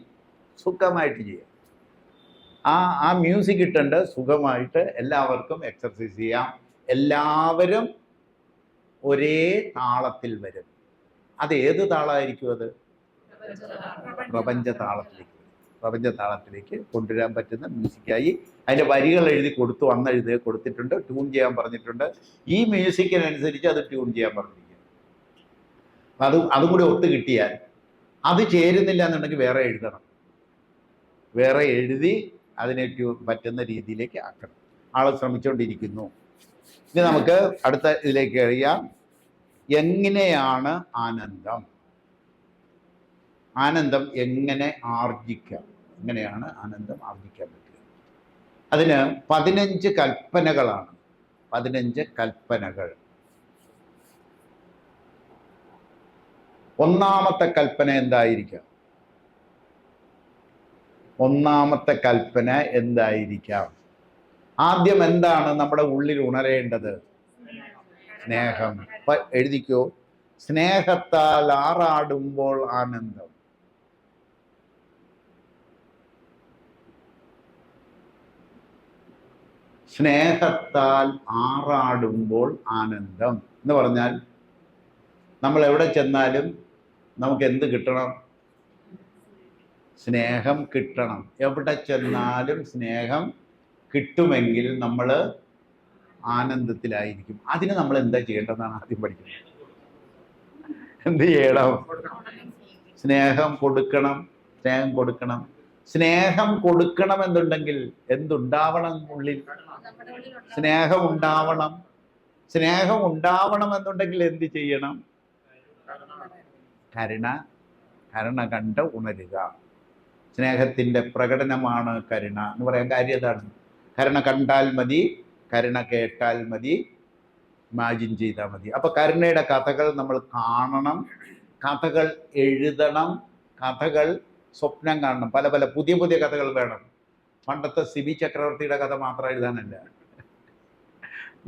സുഖമായിട്ട് ചെയ്യാം. ആ മ്യൂസിക് ഇട്ടുണ്ട്. സുഖമായിട്ട് എല്ലാവർക്കും എക്സർസൈസ് ചെയ്യാം. എല്ലാവരും ഒരേ താളത്തിൽ വരും. അത് ഏത് താളമായിരിക്കും? അത് പ്രപഞ്ച താളത്തിലേക്ക് കൊണ്ടുവരാൻ പറ്റുന്ന മ്യൂസിക്കായി അതിൻ്റെ വരികൾ എഴുതി കൊടുത്തു. എഴുതി കൊടുത്തിട്ടുണ്ട്. ട്യൂൺ ചെയ്യാൻ പറഞ്ഞിട്ടുണ്ട്. ഈ മ്യൂസിക്കിനനുസരിച്ച് അത് ട്യൂൺ ചെയ്യാൻ പറഞ്ഞിരിക്കും. അതും കൂടി ഒത്തു കിട്ടിയാൽ അത് ചേരുന്നില്ല എന്നുണ്ടെങ്കിൽ വേറെ എഴുതണം, വേറെ എഴുതി അതിനെ പറ്റുന്ന രീതിയിലേക്ക് ആക്കണം. ആൾ ശ്രമിച്ചുകൊണ്ടിരിക്കുന്നു. ഇനി നമുക്ക് അടുത്ത ഇതിലേക്ക് കഴിയാം. എങ്ങനെയാണ് ആനന്ദം? ആനന്ദം എങ്ങനെ ആർജിക്കാം? എങ്ങനെയാണ് ആനന്ദം ആർജിക്കാൻ പറ്റുക? അതിന് 15 കൽപ്പനകളാണ്. 15 കൽപ്പനകൾ. ഒന്നാമത്തെ കൽപ്പന എന്തായിരിക്കാം? ഒന്നാമത്തെ കൽപ്പന എന്തായിരിക്കാം? ആദ്യം എന്താണ് നമ്മുടെ ഉള്ളിൽ ഉണരേണ്ടത്? സ്നേഹം. എഴുതിക്കോ, സ്നേഹത്താൽ ആറാടുമ്പോൾ ആനന്ദം. സ്നേഹത്താൽ ആറാടുമ്പോൾ ആനന്ദം എന്ന് പറഞ്ഞാൽ നമ്മൾ എവിടെ ചെന്നാലും നമുക്ക് എന്ത് കിട്ടണം? സ്നേഹം കിട്ടണം. എവിടെ ചെന്നാലും സ്നേഹം കിട്ടുമെങ്കിൽ നമ്മൾ ആനന്ദത്തിലായിരിക്കും. അതിന് നമ്മൾ എന്താ ചെയ്യേണ്ടതെന്നാണ് ആദ്യം പഠിക്കുന്നത്. എന്ത് ചെയ്യണം? സ്നേഹം കൊടുക്കണം. സ്നേഹം കൊടുക്കണം. സ്നേഹം കൊടുക്കണം എന്നുണ്ടെങ്കിൽ എന്തുണ്ടാവണം? ഉള്ളിൽ സ്നേഹം ഉണ്ടാവണം. സ്നേഹം ഉണ്ടാവണം എന്നുണ്ടെങ്കിൽ എന്ത് ചെയ്യണം? കരുണ കണ്ട് ഉണരുക. സ്നേഹത്തിന്റെ പ്രകടനമാണ് കരുണ എന്ന് പറയാൻ കാര്യം അതാണ്. കരുണ കണ്ടാൽ മതി, കരുണ കേട്ടാൽ മതി, ഇമാജിൻ ചെയ്താൽ മതി. അപ്പൊ കരുണയുടെ കഥകൾ നമ്മൾ കാണണം, കഥകൾ എഴുതണം, കഥകൾ സ്വപ്നം കാണണം. പല പല പുതിയ പുതിയ കഥകൾ വേണം. പണ്ടത്തെ സിബി ചക്രവർത്തിയുടെ കഥ മാത്രം എഴുതാനല്ല,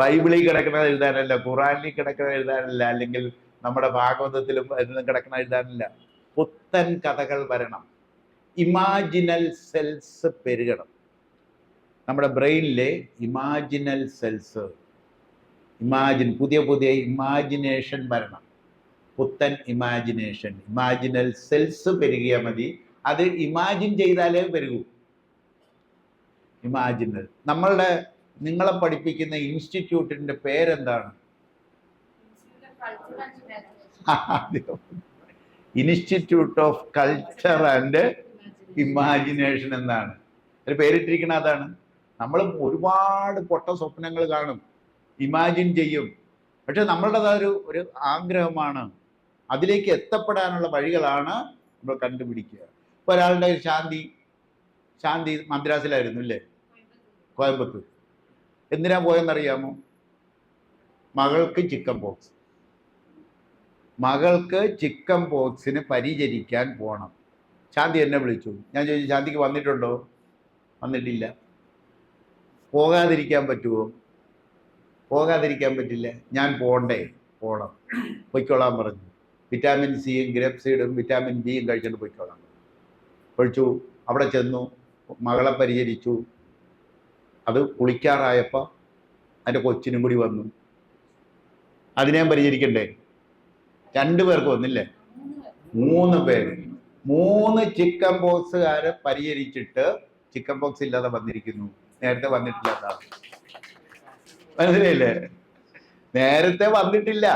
ബൈബിളിൽ കിടക്കുന്നത് എഴുതാനല്ല, ഖുറാനിൽ കിടക്കുന്നത് എഴുതാനല്ല, അല്ലെങ്കിൽ നമ്മുടെ ഭാഗവതത്തിലും കിടക്കുന്ന എഴുതാനല്ല. പുത്തൻ കഥകൾ വരണം. ഇമാജിനൽ സെൽസ് പെരുകണം. നമ്മുടെ ബ്രെയിനിലെ ഇമാജിനൽ സെൽസ്, പുതിയ പുതിയ ഇമാജിനേഷൻ വരണം. പുത്തൻ ഇമാജിനൽ സെൽസ് പെരുകിയാൽ മതി. അത് ഇമാജിൻ ചെയ്താലേ പെരുകൂ. ഇമാജിനൽ. നിങ്ങളെ പഠിപ്പിക്കുന്ന ഇൻസ്റ്റിറ്റ്യൂട്ടിന്റെ പേരെന്താണ്? Institute of culture and imagination എന്നാണ് ഒരു പേരിട്ടിരിക്കുന്നത്. അതാണ്. നമ്മൾ ഒരുപാട് പൊട്ട സ്വപ്നങ്ങൾ കാണും, ഇമാജിൻ ചെയ്യും. പക്ഷെ നമ്മളുടേതൊരു ആഗ്രഹമാണ്. അതിലേക്ക് എത്തപ്പെടാനുള്ള വഴികളാണ് നമ്മൾ കണ്ടുപിടിക്കുക. ഇപ്പൊ ഒരാളുടെ ശാന്തി മദ്രാസിലായിരുന്നു അല്ലേ, കോയമ്പത്തൂർ. എന്തിനാ പോയെന്നറിയാമോ? മകൾക്ക് ചിക്കൻ പോക്സിന് പരിചരിക്കാൻ പോകണം. ശാന്തി എന്നെ വിളിച്ചു. ഞാൻ ചോദിച്ചു, ശാന്തിക്ക് വന്നിട്ടുണ്ടോ? വന്നിട്ടില്ല. പോകാതിരിക്കാൻ പറ്റുമോ? പോകാതിരിക്കാൻ പറ്റില്ല. ഞാൻ പോണം. പൊയ്ക്കോളാൻ പറഞ്ഞു. വിറ്റാമിൻ സിയും ഗ്രേപ്പ് സീഡും വിറ്റാമിൻ ബിയും കഴിച്ചിട്ട് പൊയ്ക്കോളാൻ ഒഴിച്ചു. അവിടെ ചെന്നു, മകളെ പരിചരിച്ചു. അത് കുളിക്കാറായപ്പോൾ അതിൻ്റെ കൊച്ചിനും കൂടി വന്നു. അതിനെയും പരിചരിക്കണ്ടേ? 2 പേർക്ക് വന്നില്ലേ? 3 പേര്. 3 ചിക്കൻ പോക്സുകാരെ പരിചരിച്ചിട്ട് ചിക്കൻ പോക്സ് ഇല്ലാതെ വന്നിരിക്കുന്നു. നേരത്തെ വന്നിട്ടില്ല. മനസ്സിലായില്ലേ? നേരത്തെ വന്നിട്ടില്ല.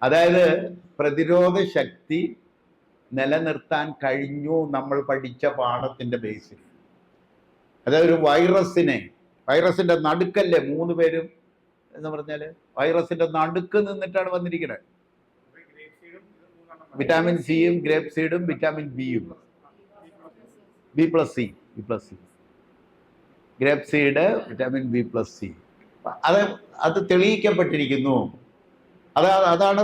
അതായത് പ്രതിരോധ ശക്തി നിലനിർത്താൻ കഴിഞ്ഞു നമ്മൾ പഠിച്ച പാഠത്തിന്റെ ബേസിൽ. അതായത് ഒരു വൈറസിന്റെ നടുക്കല്ലേ 3 പേരും എന്ന് പറഞ്ഞാല്, വൈറസിന്റെ നടുക്ക് നിന്നിട്ടാണ് വന്നിരിക്കുന്നത്. വിറ്റാമിൻ സിയും ഗ്രേപ്പ് സീഡും വിറ്റാമിൻ ബിയും, B+C, grape seed vitamin B+C. അത് തെളിയിക്കപ്പെട്ടിരിക്കുന്നു. അതാണ്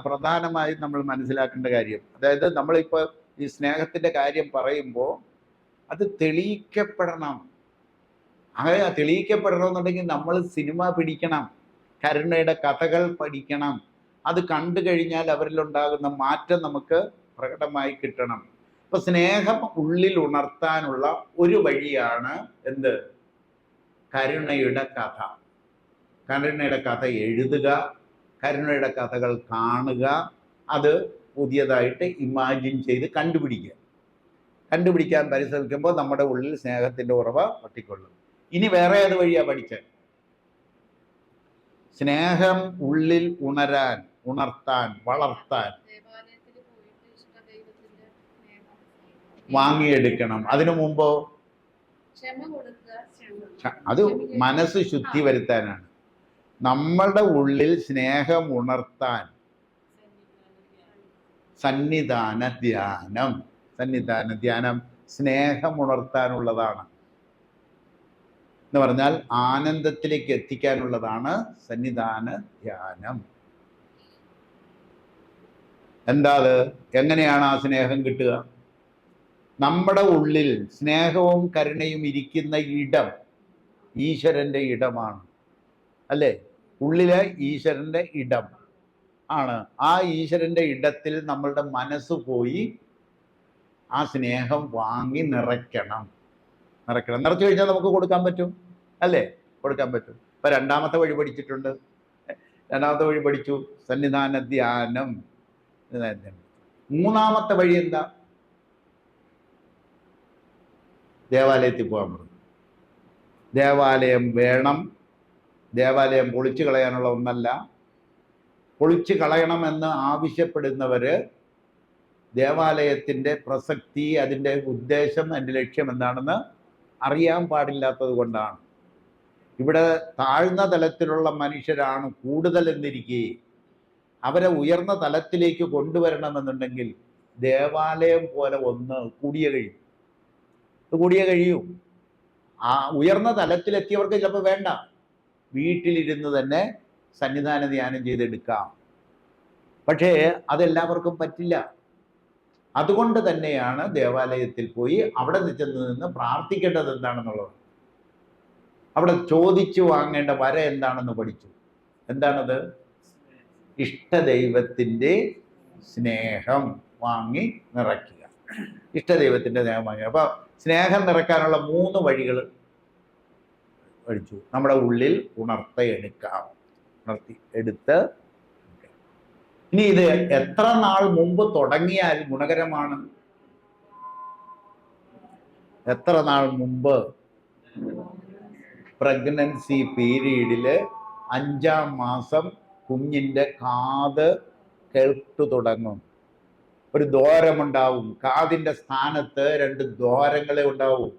പ്രധാനമായും നമ്മൾ മനസ്സിലാക്കേണ്ട കാര്യം. അതായത് നമ്മളിപ്പോൾ ഈ സ്നേഹത്തിന്റെ കാര്യം പറയുമ്പോൾ അത് തെളിയിക്കപ്പെടണം. അങ്ങനെ തെളിയിക്കപ്പെടണമെന്നുണ്ടെങ്കിൽ നമ്മൾ സിനിമ പിടിക്കണം, കരുണയുടെ കഥകൾ പഠിക്കണം. അത് കണ്ടു കഴിഞ്ഞാൽ അവരിലുണ്ടാകുന്ന മാറ്റം നമുക്ക് പ്രകടമായി കിട്ടണം. ഇപ്പൊ സ്നേഹം ഉള്ളിൽ ഉണർത്താനുള്ള ഒരു വഴിയാണ് എന്ത്? കരുണയുടെ കഥ. കരുണയുടെ കഥ എഴുതുക, കരുണയുടെ കഥകൾ കാണുക, അത് പുതിയതായിട്ട് ഇമാജിൻ ചെയ്ത് കണ്ടുപിടിക്കാൻ പരിശ്രമിക്കുമ്പോൾ നമ്മുടെ ഉള്ളിൽ സ്നേഹത്തിന്റെ ഉറവ പൊട്ടിക്കൊള്ളും. ഇനി വേറെ ഏത് വഴിയാ പഠിച്ചത്? സ്നേഹം ഉള്ളിൽ ഉണർത്താൻ, വളർത്താൻ. വാങ്ങിയെടുക്കണം. അതിനു മുമ്പോ അത് മനസ്സ് ശുദ്ധി വരുത്താനാണ്. നമ്മളുടെ ഉള്ളിൽ സ്നേഹം ഉണർത്താൻ സന്നിധാന ധ്യാനം സ്നേഹം ഉണർത്താനുള്ളതാണ് എന്ന് പറഞ്ഞാൽ ആനന്ദത്തിലേക്ക് എത്തിക്കാനുള്ളതാണ് സന്നിധാന ധ്യാനം. എന്താ അത്? എങ്ങനെയാണ് ആ സ്നേഹം കിട്ടുക? നമ്മുടെ ഉള്ളിൽ സ്നേഹവും കരുണയും ഇരിക്കുന്ന ഇടം ഈശ്വരന്റെ ഇടമാണ്, അല്ലേ? ഉള്ളിലെ ഈശ്വരന്റെ ഇടം ആണ്. ആ ഈശ്വരന്റെ ഇടത്തിൽ നമ്മളുടെ മനസ്സ് പോയി ആ സ്നേഹം വാങ്ങി നിറയ്ക്കണം. നിറച്ചു കഴിഞ്ഞാൽ നമുക്ക് കൊടുക്കാൻ പറ്റും, അല്ലേ? കൊടുക്കാൻ പറ്റും. ഇപ്പൊ രണ്ടാമത്തെ വഴി പഠിച്ചിട്ടുണ്ട്. രണ്ടാമത്തെ വഴി പഠിച്ചു, സന്നിധാന ധ്യാനം. മൂന്നാമത്തെ വഴി എന്താ? ദേവാലയത്തിൽ പോകാൻ പറഞ്ഞു. ദേവാലയം വേണം. ദേവാലയം പൊളിച്ചു കളയാനുള്ള ഒന്നല്ല. പൊളിച്ചു കളയണമെന്ന് ആവശ്യപ്പെടുന്നവര് ദേവാലയത്തിന്റെ പ്രസക്തി, അതിൻ്റെ ഉദ്ദേശം, അതിൻ്റെ ലക്ഷ്യം എന്താണെന്ന് അറിയാൻ പാടില്ലാത്തത് കൊണ്ടാണ്. ഇവിടെ താഴ്ന്ന തലത്തിലുള്ള മനുഷ്യരാണ് കൂടുതൽ എന്നിരിക്കെ അവരെ ഉയർന്ന തലത്തിലേക്ക് കൊണ്ടുവരണമെന്നുണ്ടെങ്കിൽ ദേവാലയം പോലെ ഒന്ന് കൂടിയേ കഴിയൂ. ആ ഉയർന്ന തലത്തിലെത്തിയവർക്ക് ചിലപ്പോൾ വേണ്ട, വീട്ടിലിരുന്ന് തന്നെ സന്നിധാന ധ്യാനം ചെയ്തെടുക്കാം. പക്ഷേ അതെല്ലാവർക്കും പറ്റില്ല. അതുകൊണ്ട് തന്നെയാണ് ദേവാലയത്തിൽ പോയി അവിടെ നിന്ന് പ്രാർത്ഥിക്കേണ്ടത് എന്താണെന്നുള്ളത്. അവിടെ ചോദിച്ചു വാങ്ങേണ്ട വര എന്താണെന്ന് പഠിച്ചു. എന്താണത്? ഇഷ്ടദൈവത്തിൻ്റെ സ്നേഹം വാങ്ങി നിറയ്ക്കുക. ഇഷ്ടദൈവത്തിൻ്റെ സ്നേഹം വാങ്ങുക. അപ്പൊ സ്നേഹം നിറയ്ക്കാനുള്ള 3 വഴികൾ പഠിച്ചു. നമ്മുടെ ഉള്ളിൽ ഉണർത്തി എടുത്ത്. ഇനി ഇത് എത്ര നാൾ മുമ്പ് തുടങ്ങിയാൽ ഗുണകരമാണ്? എത്ര നാൾ മുമ്പ്? പ്രഗ്നൻസി പീരീഡില് 5-ാം മാസം കുഞ്ഞിൻ്റെ കാത് കേട്ടു തുടങ്ങും. ഒരു ദ്വാരമുണ്ടാവും. കാതിൻ്റെ സ്ഥാനത്ത് 2 ദ്വാരങ്ങളെ ഉണ്ടാവും.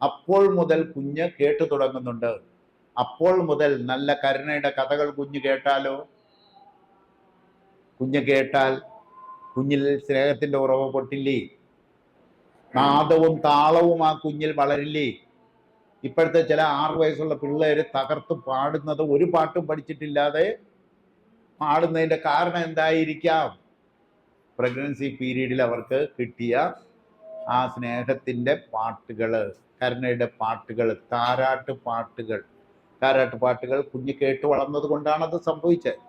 അപ്പോൾ മുതൽ കുഞ്ഞ് കേട്ടു തുടങ്ങുന്നുണ്ട്. അപ്പോൾ മുതൽ നല്ല കരുണയുടെ കഥകൾ കുഞ്ഞ് കേട്ടാലോ? കുഞ്ഞ് കേട്ടാൽ കുഞ്ഞിൽ സ്നേഹത്തിൻ്റെ ഉറവ് പൊട്ടില്ലേ? നാദവും താളവും ആ കുഞ്ഞിൽ വളരില്ലേ? ഇപ്പോഴത്തെ ചില 6 വയസ്സുള്ള പിള്ളേര് തകർത്ത് പാടുന്നത് ഒരു പാട്ടും പഠിച്ചിട്ടില്ലാതെ പാടുന്നതിൻ്റെ കാരണം എന്തായിരിക്കാം? പ്രഗ്നൻസി പീരീഡിൽ അവർക്ക് കിട്ടിയ ആ സ്നേഹത്തിൻ്റെ പാട്ടുകൾ, കരുണയുടെ പാട്ടുകൾ, താരാട്ട് പാട്ടുകൾ കുഞ്ഞ് കേട്ട് വളർന്നത് കൊണ്ടാണ് അത് സംഭവിച്ചത്.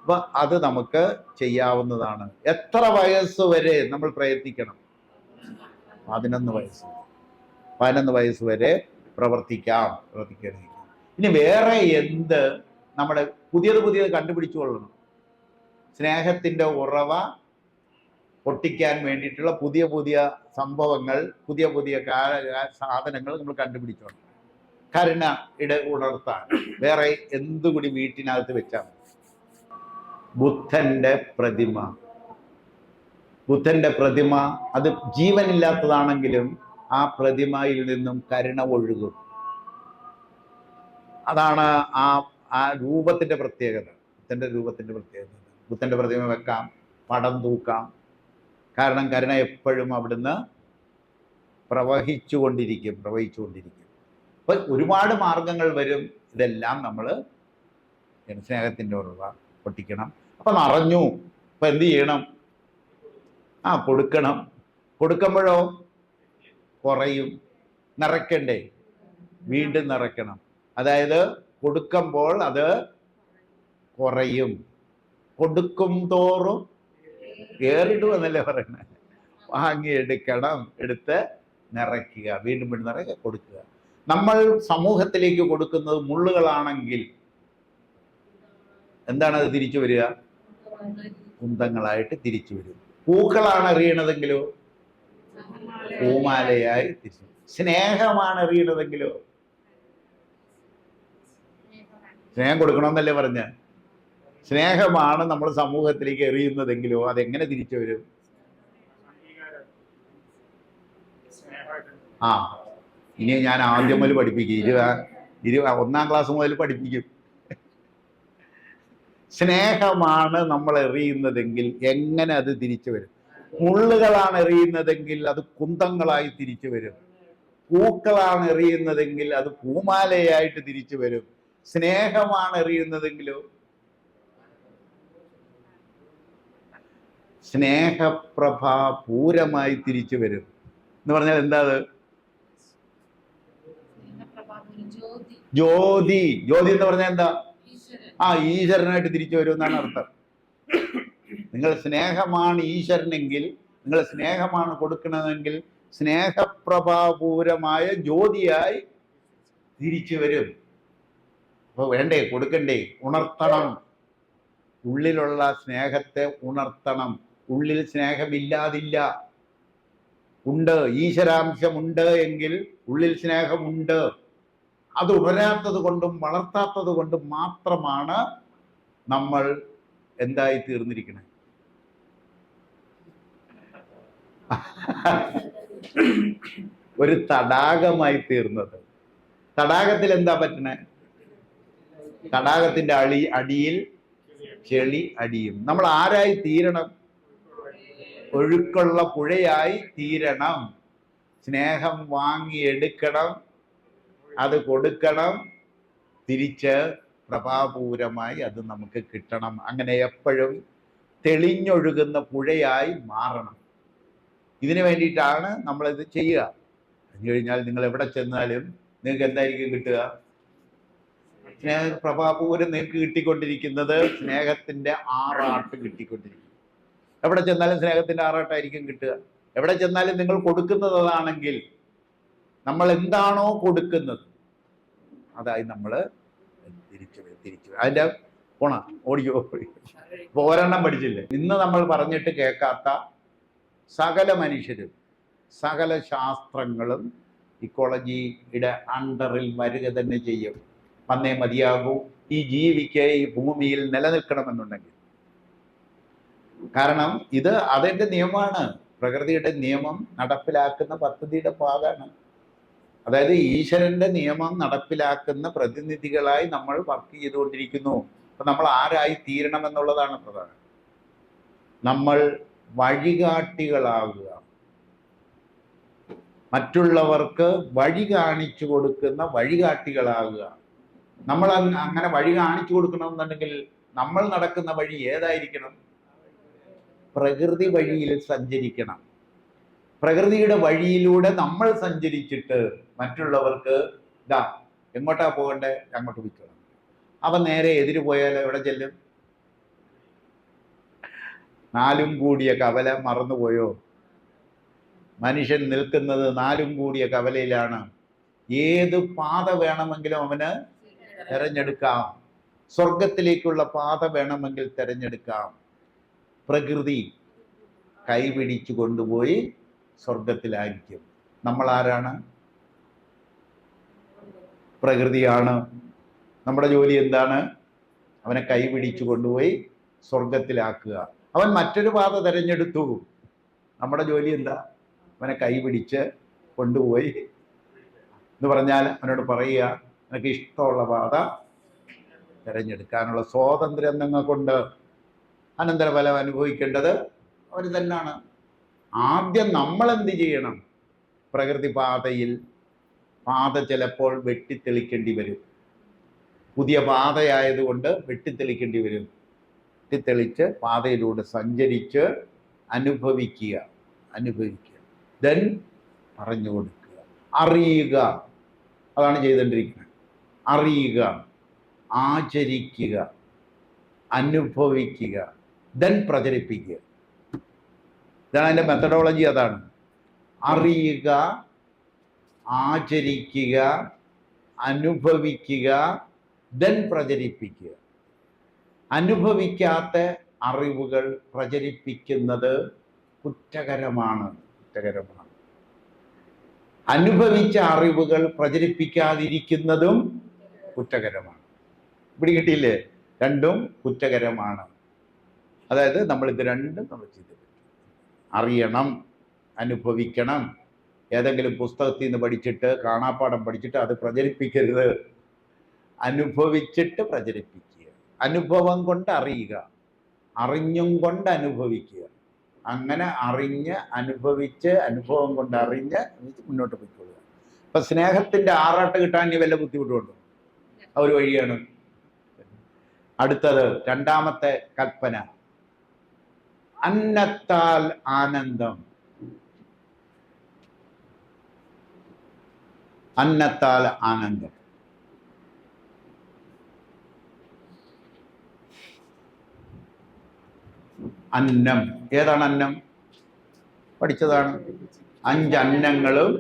അപ്പൊ അത് നമുക്ക് ചെയ്യാവുന്നതാണ്. എത്ര വയസ്സ് വരെ നമ്മൾ പ്രയത്നിക്കണം? 11 വയസ്സ് വരെ പ്രവർത്തിക്കണം. ഇനി വേറെ എന്ത് നമ്മുടെ പുതിയത് കണ്ടുപിടിച്ചു കൊള്ളണം? സ്നേഹത്തിൻ്റെ ഉറവ പൊട്ടിക്കാൻ വേണ്ടിയിട്ടുള്ള പുതിയ സംഭവങ്ങൾ, പുതിയ സാധനങ്ങൾ നമ്മൾ കണ്ടുപിടിച്ചോണം. കരുണയുടെ ഉണർത്താൻ വേറെ എന്തുകൂടി വീട്ടിനകത്ത് വെച്ചാൽ? ബുദ്ധന്റെ പ്രതിമ അത് ജീവനില്ലാത്തതാണെങ്കിലും ആ പ്രതിമയിൽ നിന്നും കരുണ ഒഴുകും. അതാണ് ആ രൂപത്തിന്റെ പ്രത്യേകത. ബുദ്ധന്റെ പ്രതിമ വെക്കാം, പടം തൂക്കാം. കാരണം കരുണ എപ്പോഴും അവിടുന്ന് പ്രവഹിച്ചുകൊണ്ടിരിക്കും. അപ്പൊ ഒരുപാട് മാർഗങ്ങൾ വരും. ഇതെല്ലാം നമ്മൾ സ്നേഹത്തിൻ്റെ ഉറവ പൊട്ടിക്കണം. അപ്പൊ നിറഞ്ഞു. അപ്പൊ എന്ത് ചെയ്യണം? കൊടുക്കണം. കൊടുക്കുമ്പോഴോ കുറയും. നിറയ്ക്കണ്ടേ? വീണ്ടും നിറയ്ക്കണം. അതായത് കൊടുക്കുമ്പോൾ അത് കുറയും. കൊടുക്കും തോറും ഏറിടും എന്നല്ലേ പറയുന്നത്. വാങ്ങിയെടുക്കണം, എടുത്ത് നിറയ്ക്കുക, വീണ്ടും നിറയ്ക്കുക, കൊടുക്കുക. നമ്മൾ സമൂഹത്തിലേക്ക് കൊടുക്കുന്നത് മുള്ളുകളാണെങ്കിൽ എന്താണ് അത് തിരിച്ചു വരിക? കുന്തങ്ങളായിട്ട് തിരിച്ചു വരും. പൂക്കളാണ് എറിയണതെങ്കിലോ പൂമാലയായി തിരിച്ചു. സ്നേഹമാണ് എറിയണതെങ്കിലോ സ്നേഹം കൊടുക്കണമെന്നല്ലേ പറഞ്ഞ? സ്നേഹമാണ് നമ്മൾ സമൂഹത്തിലേക്ക് എറിയുന്നതെങ്കിലോ അതെങ്ങനെ തിരിച്ചു വരും? ആ ഇനി ഞാൻ ആദ്യം മുതൽ പഠിപ്പിക്കും. 1-ാം ക്ലാസ് മുതൽ പഠിപ്പിക്കും. സ്നേഹമാണ് നമ്മൾ എറിയുന്നതെങ്കിൽ എങ്ങനെ അത് തിരിച്ചു വരും? മുള്ളുകളാണ് എറിയുന്നതെങ്കിൽ അത് കുന്തങ്ങളായി തിരിച്ചു വരും. പൂക്കളാണ് എറിയുന്നതെങ്കിൽ അത് പൂമാലയായിട്ട് തിരിച്ചു വരും. സ്നേഹമാണ് എറിയുന്നതെങ്കിലോ സ്നേഹപ്രഭ പൂരമായി തിരിച്ചു വരും. എന്ന് പറഞ്ഞാൽ എന്താ അത്? ജ്യോതി. ജ്യോതി എന്ന് പറഞ്ഞാൽ എന്താ? ഈശ്വരനായിട്ട് തിരിച്ചു വരും എന്നാണ് അർത്ഥം. നിങ്ങൾ സ്നേഹമാണ് ഈശ്വരനെങ്കിൽ, നിങ്ങൾ സ്നേഹമാണ് കൊടുക്കണമെങ്കിൽ സ്നേഹപ്രഭാപൂരമായ ജ്യോതിയായി തിരിച്ചു വരും. അപ്പൊ വേണ്ടേ, കൊടുക്കണ്ടേ? ഉണർത്തണം. ഉള്ളിലുള്ള സ്നേഹത്തെ ഉണർത്തണം. ഉള്ളിൽ സ്നേഹമില്ലാതില്ല. ഉണ്ട്, ഈശ്വരാംശമുണ്ട് എങ്കിൽ ഉള്ളിൽ സ്നേഹമുണ്ട്. അത് ഉണരാത്തത് കൊണ്ടും വളർത്താത്തത് കൊണ്ടും മാത്രമാണ് നമ്മൾ എന്തായി തീർന്നിരിക്കുന്നത്? ഒരു തടാകമായി തീർന്നത്. തടാകത്തിൽ എന്താ പറ്റണേ? തടാകത്തിന്റെ അടിയിൽ ചെളി അടിയും. നമ്മൾ ആരായി തീരണം? ഒഴുക്കുള്ള പുഴയായി തീരണം. സ്നേഹം വാങ്ങിയെടുക്കണം, അത് കൊടുക്കണം, തിരിച്ച് പ്രഭാപൂരമായി അത് നമുക്ക് കിട്ടണം. അങ്ങനെ എപ്പോഴും തെളിഞ്ഞൊഴുകുന്ന പുഴയായി മാറണം. ഇതിനു വേണ്ടിയിട്ടാണ് നമ്മളിത് ചെയ്യുക. അത് കഴിഞ്ഞാൽ നിങ്ങൾ എവിടെ ചെന്നാലും നിങ്ങൾക്ക് എന്തായിരിക്കും കിട്ടുക? സ്നേഹ പ്രഭാപൂരം നിങ്ങൾക്ക് കിട്ടിക്കൊണ്ടിരിക്കുന്നത് സ്നേഹത്തിന്റെ ആറാട്ട് കിട്ടിക്കൊണ്ടിരിക്കും. എവിടെ ചെന്നാലും സ്നേഹത്തിന്റെ ആറാട്ടായിരിക്കും കിട്ടുക. എവിടെ ചെന്നാലും നിങ്ങൾ കൊടുക്കുന്നത് അതാണെങ്കിൽ, നമ്മൾ എന്താണോ കൊടുക്കുന്നത് അതായി നമ്മൾ തിരിച്ചു അതിന്റെ ഓടിക്കോ. ഒരെണ്ണം പഠിച്ചില്ലേ? ഇന്ന് നമ്മൾ പറഞ്ഞിട്ട് കേൾക്കാത്ത സകല മനുഷ്യരും സകല ശാസ്ത്രങ്ങളും ഇക്കോളജിയുടെ അണ്ടറിൽ വരിക തന്നെ ചെയ്യും. വന്നേ മതിയാകൂ ഈ ജീവിക്ക് ഈ ഭൂമിയിൽ നിലനിൽക്കണമെന്നുണ്ടെങ്കിൽ. കാരണം ഇത് അതിൻ്റെ നിയമമാണ്. പ്രകൃതിയുടെ നിയമം നടപ്പിലാക്കുന്ന പദ്ധതിയുടെ ഭാഗമാണ്. അതായത് ഈശ്വരന്റെ നിയമം നടപ്പിലാക്കുന്ന പ്രതിനിധികളായി നമ്മൾ വർക്ക് ചെയ്തുകൊണ്ടിരിക്കുന്നു. അപ്പൊ നമ്മൾ ആരായി തീരണമെന്നുള്ളതാണ് പ്രധാനം. നമ്മൾ വഴികാട്ടികളാകുക. മറ്റുള്ളവർക്ക് വഴി കാണിച്ചു കൊടുക്കുന്ന വഴികാട്ടികളാകുക. നമ്മൾ അങ്ങനെ വഴി കാണിച്ചു കൊടുക്കണമെന്നുണ്ടെങ്കിൽ നമ്മൾ നടക്കുന്ന വഴി ഏതായിരിക്കണം? പ്രകൃതി വഴിയിൽ സഞ്ചരിക്കണം. പ്രകൃതിയുടെ വഴിയിലൂടെ നമ്മൾ സഞ്ചരിച്ചിട്ട് മറ്റുള്ളവർക്ക് ഇതാ എങ്ങോട്ടാ പോകണ്ടേ, അങ്ങോട്ട് വിൽക്കണം. അവൻ നേരെ എതിര് പോയാൽ എവിടെ ചെല്ലും? നാലും കൂടിയ കവല മറന്നുപോയോ? മനുഷ്യൻ നിൽക്കുന്നത് നാലും കൂടിയ കവലയിലാണ്. ഏത് പാത വേണമെങ്കിലും അവന് തെരഞ്ഞെടുക്കാം. സ്വർഗത്തിലേക്കുള്ള പാത വേണമെങ്കിൽ തെരഞ്ഞെടുക്കാം. പ്രകൃതി കൈപിടിച്ചു കൊണ്ടുപോയി സ്വർഗത്തിലായിരിക്കും. നമ്മൾ ആരാണ്? പ്രകൃതിയാണ്. നമ്മുടെ ജോലി എന്താണ്? അവനെ കൈപിടിച്ചു കൊണ്ടുപോയി സ്വർഗത്തിലാക്കുക. അവൻ മറ്റൊരു പാത തിരഞ്ഞെടുത്തു. നമ്മുടെ ജോലി എന്താ? അവനെ കൈപിടിച്ച് കൊണ്ടുപോയി എന്ന് പറഞ്ഞാൽ അവനോട് പറയുക, നിനക്ക് ഇഷ്ടമുള്ള പാത തിരഞ്ഞെടുക്കാനുള്ള സ്വാതന്ത്ര്യം നിങ്ങൾക്കുണ്ട്. അനന്തരഫലം അനുഭവിക്കേണ്ടത് അവർ തന്നെയാണ്. ആദ്യം നമ്മൾ എന്ത് ചെയ്യണം? പ്രകൃതി പാതയിൽ പാത ചിലപ്പോൾ വെട്ടിത്തെളിക്കേണ്ടി വരും. പുതിയ പാതയായതുകൊണ്ട് വെട്ടിത്തെളിക്കേണ്ടി വരും. വെട്ടിത്തെളിച്ച് പാതയിലൂടെ സഞ്ചരിച്ച് അനുഭവിക്കുക. ദെൻ പറഞ്ഞു കൊടുക്കുക. അറിയുക. അതാണ് ചെയ്തുകൊണ്ടിരിക്കുന്നത്. അറിയുക, ആചരിക്കുക, അനുഭവിക്കുക, ദെൻ പ്രചരിപ്പിക്കുക. ഇതാണ് അതിൻ്റെ മെത്തഡോളജി. അതാണ് അറിയുക, ആചരിക്കുക, അനുഭവിക്കുക, ദെൻ പ്രചരിപ്പിക്കുക. അനുഭവിക്കാത്ത അറിവുകൾ പ്രചരിപ്പിക്കുന്നത് കുറ്റകരമാണ്. അനുഭവിച്ച അറിവുകൾ പ്രചരിപ്പിക്കാതിരിക്കുന്നതും കുറ്റകരമാണ്. ഇവിടെ കിട്ടിയില്ലേ? രണ്ടും കുറ്റകരമാണ്. അതായത് നമ്മളിത് രണ്ടും നമ്മൾ ചെയ്ത് പറ്റും. അറിയണം, അനുഭവിക്കണം, ഏതെങ്കിലും പുസ്തകത്തിൽ നിന്ന് പഠിച്ചിട്ട് കാണാപ്പാഠം പഠിച്ചിട്ട് അത് പ്രചരിപ്പിക്കരുത്. അനുഭവിച്ചിട്ട് പ്രചരിപ്പിക്കുക, അനുഭവം കൊണ്ട് അറിയുക, അറിഞ്ഞും കൊണ്ട് അനുഭവിക്കുക. അങ്ങനെ അറിഞ്ഞ് അനുഭവിച്ച് അനുഭവം കൊണ്ട് അറിഞ്ഞ് മുന്നോട്ട് പോയിക്കൊള്ളുക. ഇപ്പൊ സ്നേഹത്തിന്റെ ആറാട്ട് കിട്ടാൻ ഇനി വല്ല ബുദ്ധിമുട്ടുണ്ടോ? ഒരു വഴിയാണ്. അടുത്തത് രണ്ടാമത്തെ കൽപ്പന, അന്നത്താൽ ആനന്ദം. അന്നത്താൽ ആനന്ദം. അന്നം ഏതാണ്? അന്നം പഠിച്ചതാണ്. 5 അന്നങ്ങളും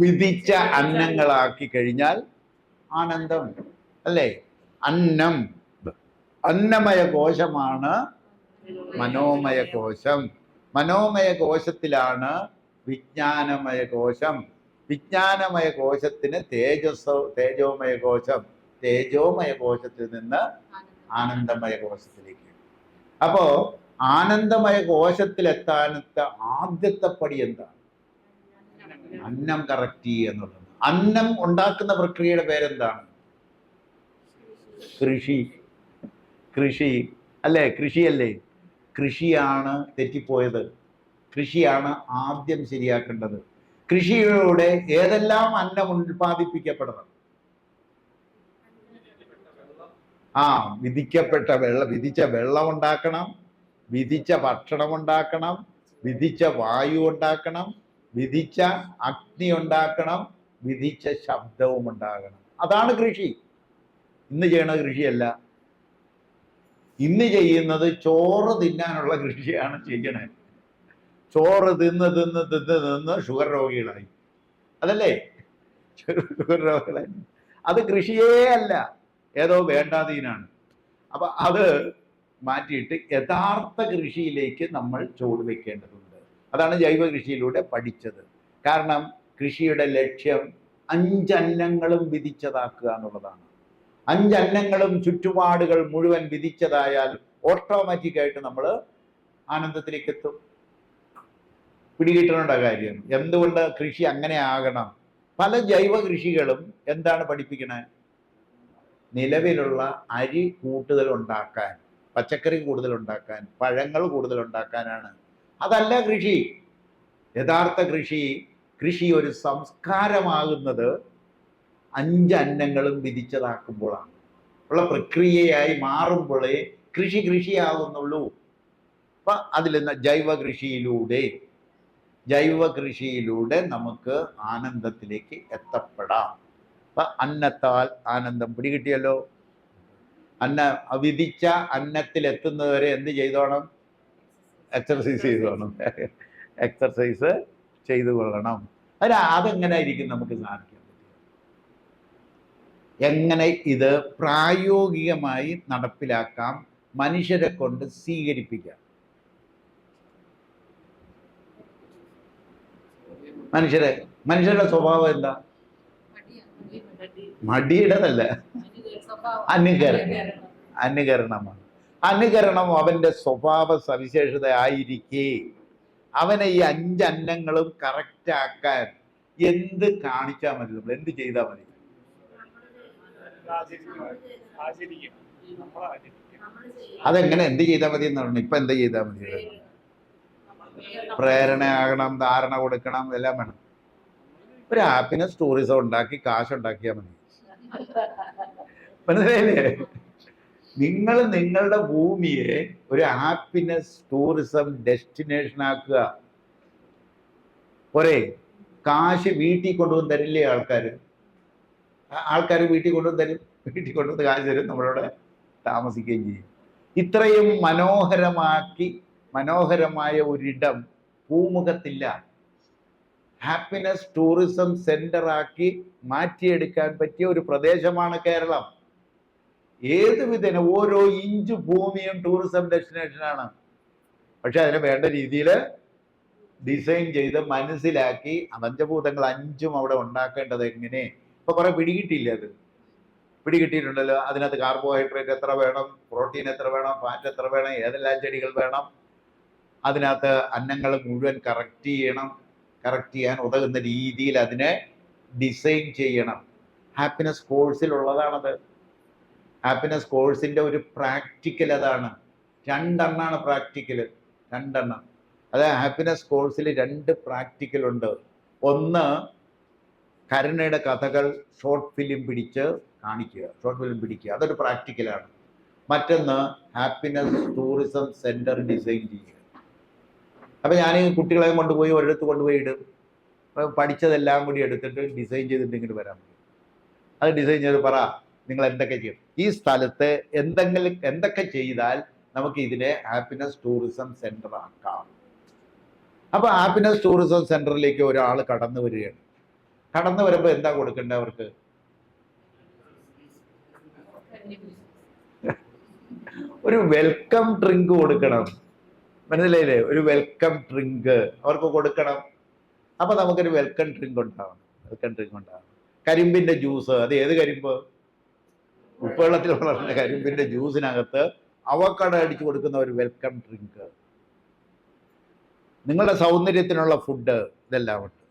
വിധിച്ച അന്നങ്ങളാക്കി കഴിഞ്ഞാൽ ആനന്ദം അല്ലേ? അന്നം, അന്നമയ കോശമാണ് മനോമയ കോശം. മനോമയ കോശത്തിലാണ് വിജ്ഞാനമയ കോശം. വിജ്ഞാനമയ കോശത്തിന് തേജോമയ കോശം, തേജോമയ കോശത്തിൽ നിന്ന് ആനന്ദമയ കോശത്തിലേക്ക്. അപ്പോ ആനന്ദമയ കോശത്തിലെത്താനത്തെ ആദ്യത്തെ പടി എന്താണ്? അന്നം കറക്റ്റ് ചെയ്യുക എന്നുള്ളത്. അന്നം ഉണ്ടാക്കുന്ന പ്രക്രിയയുടെ പേരെന്താണ്? കൃഷി. കൃഷി അല്ലേ? കൃഷിയല്ലേ? കൃഷിയാണ് തെറ്റിപ്പോയത്. കൃഷിയാണ് ആദ്യം ശരിയാക്കേണ്ടത്. കൃഷിയിലൂടെ ഏതെല്ലാം അന്നം ഉൽപ്പാദിപ്പിക്കപ്പെടണം? വിധിക്കപ്പെട്ട വിധിച്ച വെള്ളം ഉണ്ടാക്കണം, വിധിച്ച ഭക്ഷണം ഉണ്ടാക്കണം, വിധിച്ച വായു ഉണ്ടാക്കണം, വിധിച്ച അഗ്നി ഉണ്ടാക്കണം, വിധിച്ച ശബ്ദവും ഉണ്ടാകണം. അതാണ് കൃഷി. ഇന്ന് ചെയ്യണ കൃഷിയല്ല. ഇന്ന് ചെയ്യുന്നത് ചോറ് തിന്നാനുള്ള കൃഷിയാണ് ചെയ്യണേ. ചോറ് തിന്ന് തിന്ന് തിന്ന് തിന്ന് ഷുഗർ രോഗികളായി. അതല്ലേ? ഷുഗർ രോഗികളായി. അത് കൃഷിയേ അല്ല, ഏതോ വേണ്ടാതീനാണ്. അപ്പൊ അത് മാറ്റിയിട്ട് യഥാർത്ഥ കൃഷിയിലേക്ക് നമ്മൾ ചുവടുവെക്കേണ്ടതുണ്ട്. അതാണ് ജൈവ കൃഷിയിലൂടെ പഠിച്ചത്. കാരണം കൃഷിയുടെ ലക്ഷ്യം 5 അന്നങ്ങളും വിധിച്ചതാക്കുക എന്നുള്ളതാണ്. 5 അന്നങ്ങളും ചുറ്റുപാടുകൾ മുഴുവൻ വിധിച്ചതായാൽ ഓട്ടോമാറ്റിക്കായിട്ട് നമ്മൾ ആനന്ദത്തിലേക്ക് എത്തും. പിടികിട്ടേണ്ട കാര്യം. എന്തുകൊണ്ട് കൃഷി അങ്ങനെ ആകണം? പല ജൈവ കൃഷികളും എന്താണ് പഠിപ്പിക്കണേ? നിലവിലുള്ള അരി കൂടുതൽ ഉണ്ടാക്കാൻ, പച്ചക്കറി കൂടുതൽ ഉണ്ടാക്കാൻ, പഴങ്ങൾ കൂടുതൽ ഉണ്ടാക്കാനാണ്. അതല്ല കൃഷി. യഥാർത്ഥ കൃഷി ഒരു സംസ്കാരമാകുന്നത് 5 അന്നങ്ങളും വിധിച്ചതാക്കുമ്പോഴാണ്. ഉള്ള പ്രക്രിയയായി മാറുമ്പോഴേ കൃഷിയാകുന്നുള്ളൂ. അപ്പൊ അതിൽ നിന്ന് ജൈവ കൃഷിയിലൂടെ നമുക്ക് ആനന്ദത്തിലേക്ക് എത്തപ്പെടാം. അപ്പൊ അന്നത്താൽ ആനന്ദം പിടികിട്ടിയല്ലോ. വിധിച്ച അന്നത്തിൽ എത്തുന്നവരെ എന്ത് ചെയ്തോണം? എക്സർസൈസ് ചെയ്തോണം. എക്സർസൈസ് ചെയ്തു കൊള്ളണം. അതെങ്ങനെ ആയിരിക്കും നമുക്ക് സാധിക്കാൻ പറ്റുക? എങ്ങനെ ഇത് പ്രായോഗികമായി നടപ്പിലാക്കാം, മനുഷ്യരെ കൊണ്ട് സ്വീകരിപ്പിക്കാം? മനുഷ്യരുടെ സ്വഭാവം എന്താ? മടിയുടേതല്ല, അനുകരണമാണ്. അനുകരണം അവന്റെ സ്വഭാവ സവിശേഷത ആയിരിക്കെ അവനെ ഈ 5 അന്നങ്ങളും കറക്റ്റ് ആക്കാൻ എന്ത് കാണിച്ചാൽ മതി? നമ്മൾ എന്ത് ചെയ്താൽ മതി? അതെങ്ങനെ എന്ത് ചെയ്താൽ മതി എന്ന് പറഞ്ഞു. ഇപ്പൊ എന്ത് ചെയ്താൽ മതി? പ്രേരണയാകണം, ധാരണ കൊടുക്കണം, എല്ലാം വേണം. ഒരു ഹാപ്പിനെസ് ടൂറിസം ഉണ്ടാക്കി കാശുണ്ടാക്കിയാൽ മതി. മനസ്സിലായില്ലേ? നിങ്ങൾ നിങ്ങളുടെ ഭൂമിയെ ഒരു ഹാപ്പിനെസ് ടൂറിസം ഡെസ്റ്റിനേഷൻ ആക്കുക. ഒരേ കാശ് വീട്ടിൽ കൊണ്ടുവന്ന് തരില്ലേ ആൾക്കാർ വീട്ടിൽ കൊണ്ടുവന്ന് തരും. വീട്ടിൽ കൊണ്ടുവന്ന് കാശ് തരും, നമ്മളവിടെ താമസിക്കുകയും ചെയ്യും. ഇത്രയും മനോഹരമായ ഒരിടം ഭൂമുഖത്തില്ല. ഹാപ്പിനെസ് ടൂറിസം സെന്റർ ആക്കി മാറ്റിയെടുക്കാൻ പറ്റിയ ഒരു പ്രദേശമാണ് കേരളം. ഏത് വിധേന ഓരോ ഇഞ്ച് ഭൂമിയും ടൂറിസം ഡെസ്റ്റിനേഷനാണ്. പക്ഷെ അതിന് വേണ്ട രീതിയിൽ ഡിസൈൻ ചെയ്ത് മനസ്സിലാക്കി പഞ്ചഭൂതങ്ങൾ 5ഉം അവിടെ ഉണ്ടാക്കേണ്ടത് എങ്ങനെ? ഇപ്പൊ കുറെ പിടികിട്ടിയില്ല. അത് പിടികിട്ടിയിട്ടുണ്ടല്ലോ. അതിനകത്ത് കാർബോഹൈഡ്രേറ്റ് എത്ര വേണം, പ്രോട്ടീൻ എത്ര വേണം, ഫാറ്റ് എത്ര വേണം, ഏതെല്ലാം ചെടികൾ വേണം, അതിനകത്ത് അന്നങ്ങൾ മുഴുവൻ കറക്റ്റ് ചെയ്യണം. കറക്റ്റ് ചെയ്യാൻ ഉതകുന്ന രീതിയിൽ അതിനെ ഡിസൈൻ ചെയ്യണം. ഹാപ്പിനെസ് കോഴ്സിലുള്ളതാണത്. ഹാപ്പിനെസ് കോഴ്സിൻ്റെ ഒരു പ്രാക്ടിക്കൽ അതാണ്. 2 എണ്ണമാണ് പ്രാക്ടിക്കൽ, 2 എണ്ണം. അതായത് ഹാപ്പിനെസ് കോഴ്സിൽ 2 പ്രാക്ടിക്കലുണ്ട്. ഒന്ന്, കരുണയുടെ കഥകൾ ഷോർട്ട് ഫിലിം പിടിച്ച് കാണിക്കുക, ഷോർട്ട് ഫിലിം പിടിക്കുക, അതൊരു പ്രാക്ടിക്കലാണ്. മറ്റൊന്ന്, ഹാപ്പിനെസ് ടൂറിസം സെൻറ്റർ ഡിസൈൻ ചെയ്യുക. അപ്പം ഞാൻ കുട്ടികളെ കൊണ്ടുപോയി ഒരിടത്ത് കൊണ്ടുപോയി ഇടും. പഠിച്ചതെല്ലാം കൂടി എടുത്തിട്ട് ഡിസൈൻ ചെയ്തിട്ട് ഇങ്ങോട്ട് വരാൻ പറ്റും. അത് ഡിസൈൻ ചെയ്ത് പറ, നിങ്ങൾ എന്തൊക്കെ ചെയ്യും, ഈ സ്ഥലത്ത് എന്തൊക്കെ ചെയ്താൽ നമുക്ക് ഇതിനെ ഹാപ്പിനെസ് ടൂറിസം സെൻറ്റർ ആക്കാം. അപ്പോൾ ഹാപ്പിനെസ് ടൂറിസം സെൻറ്ററിലേക്ക് ഒരാൾ കടന്നു വരികയാണ്. കടന്നു വരുമ്പോൾ എന്താ കൊടുക്കേണ്ടത് അവർക്ക്? ഒരു വെൽക്കം ഡ്രിങ്ക് കൊടുക്കണം. മനസ്സിലായില്ലേ? ഒരു വെൽക്കം ഡ്രിങ്ക് അവർക്ക് കൊടുക്കണം. അപ്പൊ നമുക്കൊരു വെൽക്കം ഡ്രിങ്ക് ഉണ്ടാവണം. വെൽക്കം ഡ്രിങ്ക് ഉണ്ടാവണം. കരിമ്പിന്റെ ജ്യൂസ്, അത് ഏത് കരിമ്പ്? ഉപ്പുവെള്ളത്തിൽ വളർന്ന കരിമ്പിന്റെ ജ്യൂസിനകത്ത് അവക്കട അടിച്ചു കൊടുക്കുന്ന ഒരു വെൽക്കം ഡ്രിങ്ക്. നിങ്ങളുടെ സൗന്ദര്യത്തിനുള്ള ഫുഡ്, ഇതെല്ലാം ഉണ്ട്.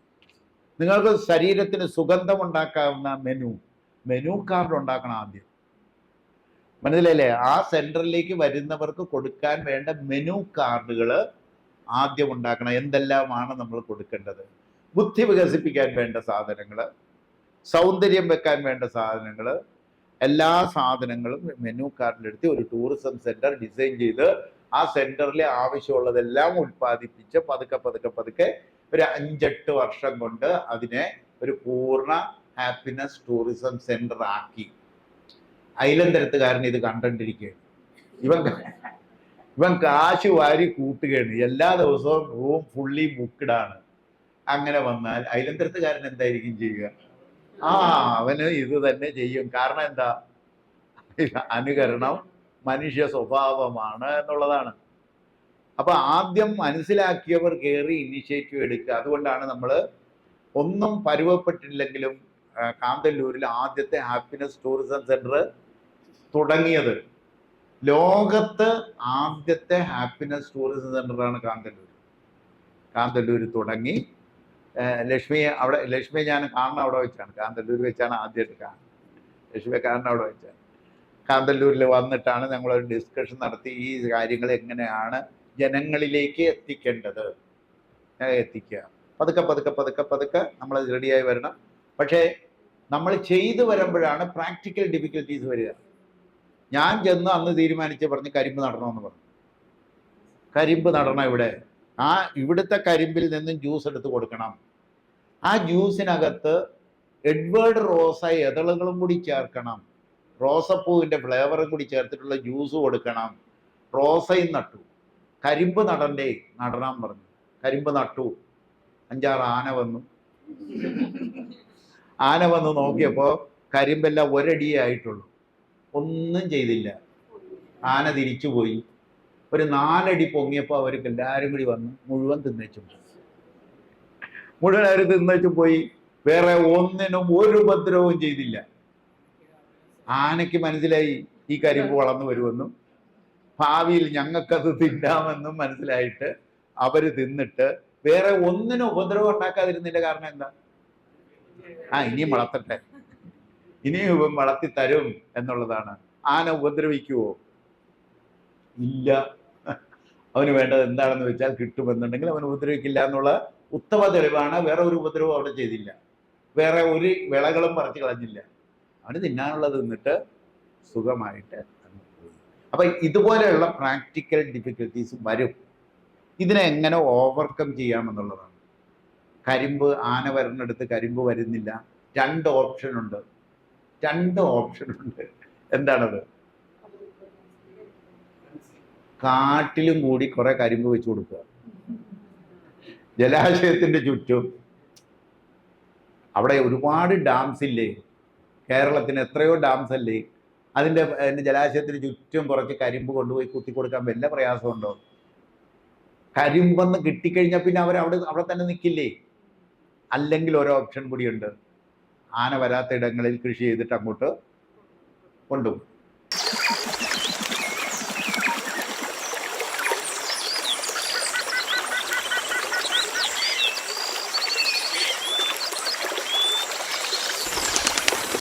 നിങ്ങൾക്ക് ശരീരത്തിന് സുഗന്ധം ഉണ്ടാക്കാവുന്ന മെനു കാർഡ് ഉണ്ടാക്കണം ആദ്യം. മനസ്സിലായില്ലേ? ആ സെന്ററിലേക്ക് വരുന്നവർക്ക് കൊടുക്കാൻ വേണ്ട മെനു കാർഡുകൾ ആദ്യം ഉണ്ടാക്കണം. എന്തെല്ലാമാണ് നമ്മൾ കൊടുക്കേണ്ടത്? ബുദ്ധി വികസിപ്പിക്കാൻ വേണ്ട സാധനങ്ങൾ, സൗന്ദര്യം വെക്കാൻ വേണ്ട സാധനങ്ങൾ, എല്ലാ സാധനങ്ങളും മെനു കാർഡിലെടുത്ത് ഒരു ടൂറിസം സെന്റർ ഡിസൈൻ ചെയ്ത് ആ സെന്ററിൽ ആവശ്യമുള്ളതെല്ലാം ഉൽപ്പാദിപ്പിച്ച് പതുക്കെ ഒരു 5-8 വർഷം കൊണ്ട് അതിനെ ഒരു പൂർണ്ണ ഹാപ്പിനെസ് ടൂറിസം സെന്റർ ആക്കി. അയലന്തരത്തുകാരൻ ഇത് കണ്ടിരിക്കുകയാണ്. ഇവൻ കാശ് വാരി കൂട്ടുകയാണ്. എല്ലാ ദിവസവും റൂം ഫുള്ളി ബുക്ക്ഡാണ്. അങ്ങനെ വന്നാൽ അയലന്തരത്തുകാരൻ എന്തായിരിക്കും ചെയ്യുക? അവന് ഇത് തന്നെ ചെയ്യും. കാരണം എന്താ? അനുകരണം മനുഷ്യ സ്വഭാവമാണ് എന്നുള്ളതാണ്. അപ്പൊ ആദ്യം മനസ്സിലാക്കിയവർ കയറി ഇനിഷ്യേറ്റീവ് എടുക്കുക. അതുകൊണ്ടാണ് നമ്മൾ ഒന്നും പരുവപ്പെട്ടില്ലെങ്കിലും കാന്തല്ലൂരിൽ ആദ്യത്തെ ഹാപ്പിനെസ് ടൂറിസം സെന്റർ തുടങ്ങിയത്. ലോകത്ത് ആദ്യത്തെ ഹാപ്പിനെസ് ടൂറിസം സെന്ററാണ് കാന്തല്ലൂർ തുടങ്ങി. ലക്ഷ്മിയെ ഞാൻ കാണുന്ന അവിടെ വെച്ചാണ്, കാന്തല്ലൂർ വെച്ചാണ് ആദ്യമായിട്ട് കാണുന്നത്. ലക്ഷ്മിയെ കാണുന്ന അവിടെ വെച്ചാണ്. കാന്തല്ലൂരിൽ വന്നിട്ടാണ് ഞങ്ങളൊരു ഡിസ്കഷൻ നടത്തി ഈ കാര്യങ്ങൾ എങ്ങനെയാണ് ജനങ്ങളിലേക്ക് എത്തിക്കേണ്ടത്, എത്തിക്കുക. പതുക്കെ നമ്മൾ റെഡിയായി വരണം. പക്ഷേ നമ്മൾ ചെയ്തു വരുമ്പോഴാണ് പ്രാക്ടിക്കൽ ഡിഫിക്കൽട്ടീസ് വരിക. ഞാൻ ചെന്ന് അന്ന് തീരുമാനിച്ച് പറഞ്ഞ് കരിമ്പ് നടണമെന്ന് പറഞ്ഞു. കരിമ്പ് നടണം ഇവിടെ. ഇവിടുത്തെ കരിമ്പിൽ നിന്നും ജ്യൂസ് എടുത്ത് കൊടുക്കണം. ആ ജ്യൂസിനകത്ത് എഡ്വേർഡ് റോസ ഇതളുകളും കൂടി ചേർക്കണം. റോസപ്പൂവിൻ്റെ ഫ്ലേവറും കൂടി ചേർത്തിട്ടുള്ള ജ്യൂസ് കൊടുക്കണം. റോസയും നട്ടു. കരിമ്പ് നടണം പറഞ്ഞു. കരിമ്പ് നട്ടു. 5-6 ആന വന്നു നോക്കിയപ്പോൾ കരിമ്പെല്ലാം ഒരടിയേ ആയിട്ടുള്ളൂ. ഒന്നും ചെയ്തില്ല. ആന തിരിച്ചുപോയി. ഒരു 4 അടി പൊങ്ങിയപ്പോൾ അവർക്ക് എല്ലാവരും കൂടി വന്ന് മുഴുവൻ തിന്നേച്ചും പോയി. വേറെ ഒന്നിനും ഒരു ഉപദ്രവവും ചെയ്തില്ല. ആനയ്ക്ക് മനസ്സിലായി ഈ കരിമ്പ് വളർന്നു വരുമെന്നും ഭാവിയിൽ ഞങ്ങൾക്കത് തിന്നാമെന്നും മനസ്സിലായിട്ട് അവര് തിന്നിട്ട് വേറെ ഒന്നിനും ഉപദ്രവം ഉണ്ടാക്കാതിരുന്നില്ല. കാരണം എന്താ? ഇനിയും വളർത്തട്ടെ, ഇനിയും വളർത്തി തരും എന്നുള്ളതാണ്. ആന ഉപദ്രവിക്കുവോ? ഇല്ല. അവന് വേണ്ടത് എന്താണെന്ന് വെച്ചാൽ കിട്ടുമെന്നുണ്ടെങ്കിൽ അവൻ ഉപദ്രവിക്കില്ല എന്നുള്ള ഉത്തമ തെളിവാണ്. വേറെ ഒരു ഉപദ്രവം അവിടെ ചെയ്തില്ല. വേറെ ഒരു വിളകളും പറിച്ചു കളഞ്ഞില്ല. അവന് തിന്നാനുള്ളത് തിന്നിട്ട് സുഖമായിട്ട് പോയി. അപ്പൊ ഇതുപോലെയുള്ള പ്രാക്ടിക്കൽ ഡിഫിക്കൽട്ടീസ് വരും. ഇതിനെ എങ്ങനെ ഓവർകം ചെയ്യാമെന്നുള്ളതാണ്. കരിമ്പ് ആന വരുന്നിടത്ത് കരിമ്പ് വരുന്നില്ല. 2 ഓപ്ഷനുണ്ട്. എന്താണത്? കാട്ടിലും കൂടി കുറെ കരിമ്പ് വെച്ച് കൊടുക്കുക. ജലാശയത്തിന്റെ ചുറ്റും. അവിടെ ഒരുപാട് ഡാംസ് ഇല്ലേ? കേരളത്തിന് എത്രയോ ഡാംസ് അല്ലേ? അതിൻ്റെ ജലാശയത്തിന് ചുറ്റും കുറച്ച് കരിമ്പ് കൊണ്ടുപോയി കുത്തി കൊടുക്കാൻ വല്ല പ്രയാസമുണ്ടോ? കരിമ്പെന്ന് കിട്ടിക്കഴിഞ്ഞാൽ പിന്നെ അവിടെ തന്നെ നിൽക്കില്ലേ? അല്ലെങ്കിൽ ഒരു ഓപ്ഷൻ കൂടിയുണ്ട്. ആന വരാത്ത ഇടങ്ങളിൽ കൃഷി ചെയ്തിട്ട് അങ്ങോട്ട് കൊണ്ടുപോകും.